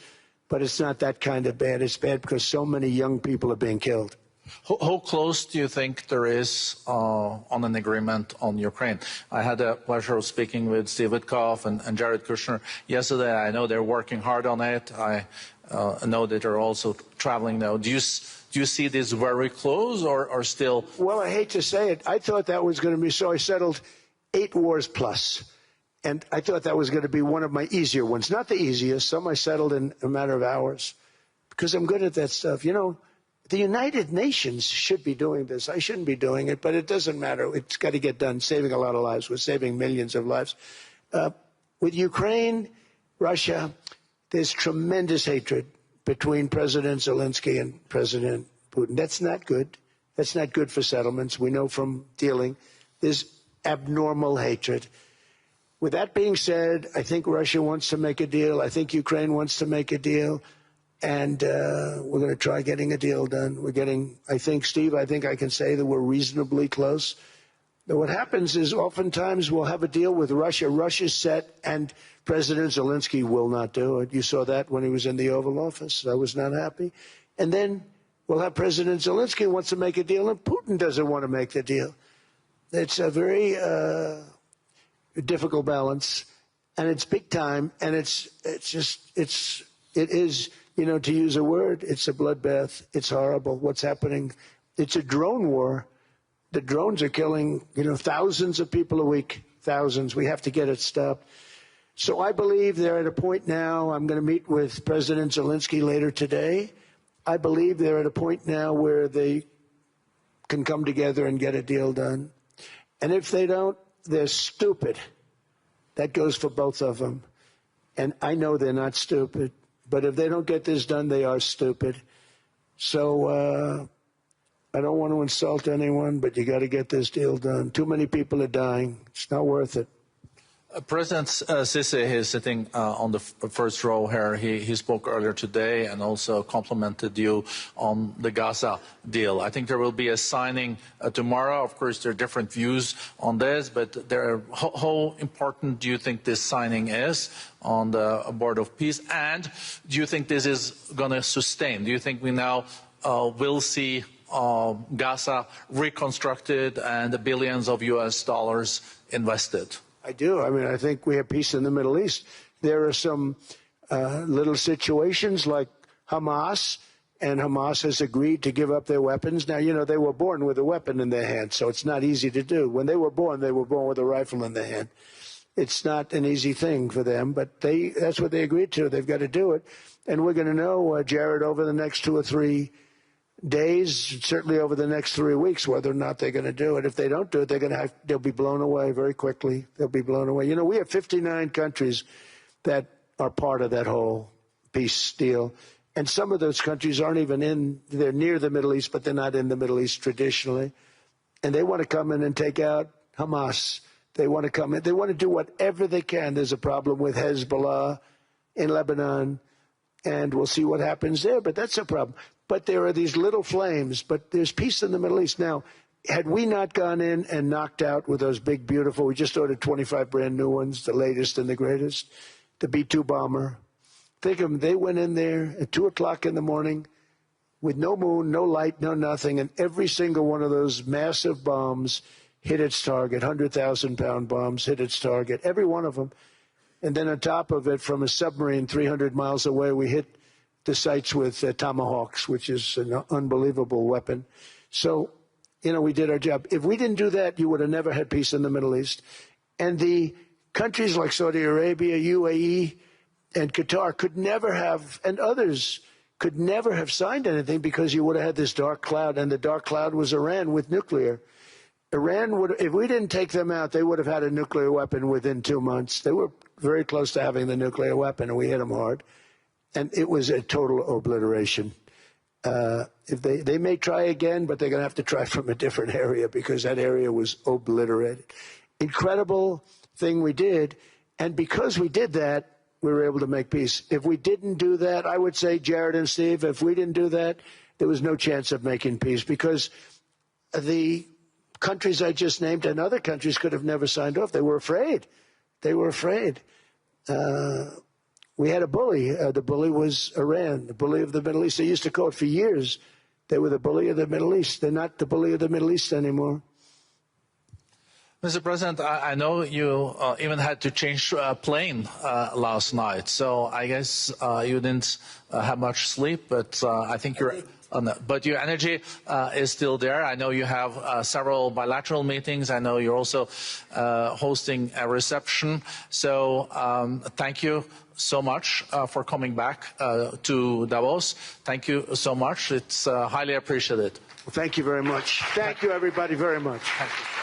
but it's not that kind of bad. It's bad because so many young people are being killed. How close do you think there is on an agreement on Ukraine? I had the pleasure of speaking with Steve Witkoff and Jared Kushner yesterday. I know they're working hard on it. I know that they're also traveling now. Do you see this very close or still? Well, I hate to say it. I thought that was going to be so. I settled 8 wars plus. And I thought that was going to be one of my easier ones. Not the easiest. Some I settled in a matter of hours because I'm good at that stuff. You know, The United Nations should be doing this. I shouldn't be doing it, but it doesn't matter. It's got to get done, saving a lot of lives. We're saving millions of lives. With Ukraine, Russia, there's tremendous hatred between President Zelensky and President Putin. That's not good. That's not good for settlements. We know from dealing. There's abnormal hatred. With that being said, I think Russia wants to make a deal. I think Ukraine wants to make a deal. And we're going to try getting a deal done. We're getting, I think, Steve, I think I can say that we're reasonably close. But what happens is oftentimes we'll have a deal with Russia. Russia's set, and President Zelensky will not do it. You saw that when he was in the Oval Office. I was not happy. And then we'll have President Zelensky who wants to make a deal, and Putin doesn't want to make the deal. It's a very difficult balance, and it's big time, and it is, you know, to use a word, it's a bloodbath. It's horrible what's happening. It's a drone war. The drones are killing, you know, thousands of people a week, thousands. We have to get it stopped. So I believe they're at a point now, I'm going to meet with President Zelensky later today. I believe they're at a point now where they can come together and get a deal done. And if they don't, they're stupid. That goes for both of them. And I know they're not stupid. But if they don't get this done, they are stupid. So I don't want to insult anyone, but you got to get this deal done. Too many people are dying. It's not worth it. President Sisi is sitting on the first row here. He spoke earlier today and also complimented you on the Gaza deal. I think there will be a signing tomorrow. Of course, there are different views on this, but how important do you think this signing is on the board of peace? And do you think this is going to sustain? Do you think we now will see Gaza reconstructed and the billions of US dollars invested? I do. I mean, I think we have peace in the Middle East. There are some little situations like Hamas, and Hamas has agreed to give up their weapons. Now, you know, they were born with a weapon in their hand, so it's not easy to do. When they were born with a rifle in their hand. It's not an easy thing for them, but that's what they agreed to. They've got to do it. And we're going to know, Jared, over the next 2 or 3 days, certainly over the next 3 weeks, whether or not they're going to do it. If they don't do it, they'll be blown away very quickly. They'll be blown away. You know, we have 59 countries that are part of that whole peace deal. And some of those countries aren't even they're near the Middle East, but they're not in the Middle East traditionally. And they want to come in and take out Hamas. They want to come in. They want to do whatever they can. There's a problem with Hezbollah in Lebanon, and we'll see what happens there, but that's a problem. But there are these little flames, but there's peace in the Middle East. Now, had we not gone in and knocked out with those big, beautiful, we just ordered 25 brand new ones, the latest and the greatest, the B-2 bomber. Think of them, they went in there at 2 o'clock in the morning with no moon, no light, no nothing, and every single one of those massive bombs hit its target, 100,000-pound bombs hit its target, every one of them. And then on top of it, from a submarine 300 miles away, we hit the sites with tomahawks, which is an unbelievable weapon. So, you know, we did our job. If we didn't do that, you would have never had peace in the Middle East. And the countries like Saudi Arabia, UAE, and Qatar could never have, and others could never have signed anything because you would have had this dark cloud, and the dark cloud was Iran with nuclear. Iran would, if we didn't take them out, they would have had a nuclear weapon within 2 months. They were very close to having the nuclear weapon, and we hit them hard. And it was a total obliteration. If they may try again, but they're going to have to try from a different area because that area was obliterated. Incredible thing we did. And because we did that, we were able to make peace. If we didn't do that, I would say, Jared and Steve, if we didn't do that, there was no chance of making peace because the countries I just named and other countries could have never signed off. They were afraid. They were afraid. We had a bully. The bully was Iran, the bully of the Middle East. They used to call it for years. They were the bully of the Middle East. They're not the bully of the Middle East anymore. Mr. President, I know you even had to change plane last night, so I guess you didn't have much sleep, but I think you're... But your energy is still there. I know you have several bilateral meetings. I know you're also hosting a reception. So thank you so much for coming back to Davos. Thank you so much. It's highly appreciated. Well, thank you very much. Thank you, everybody, very much. Thank you.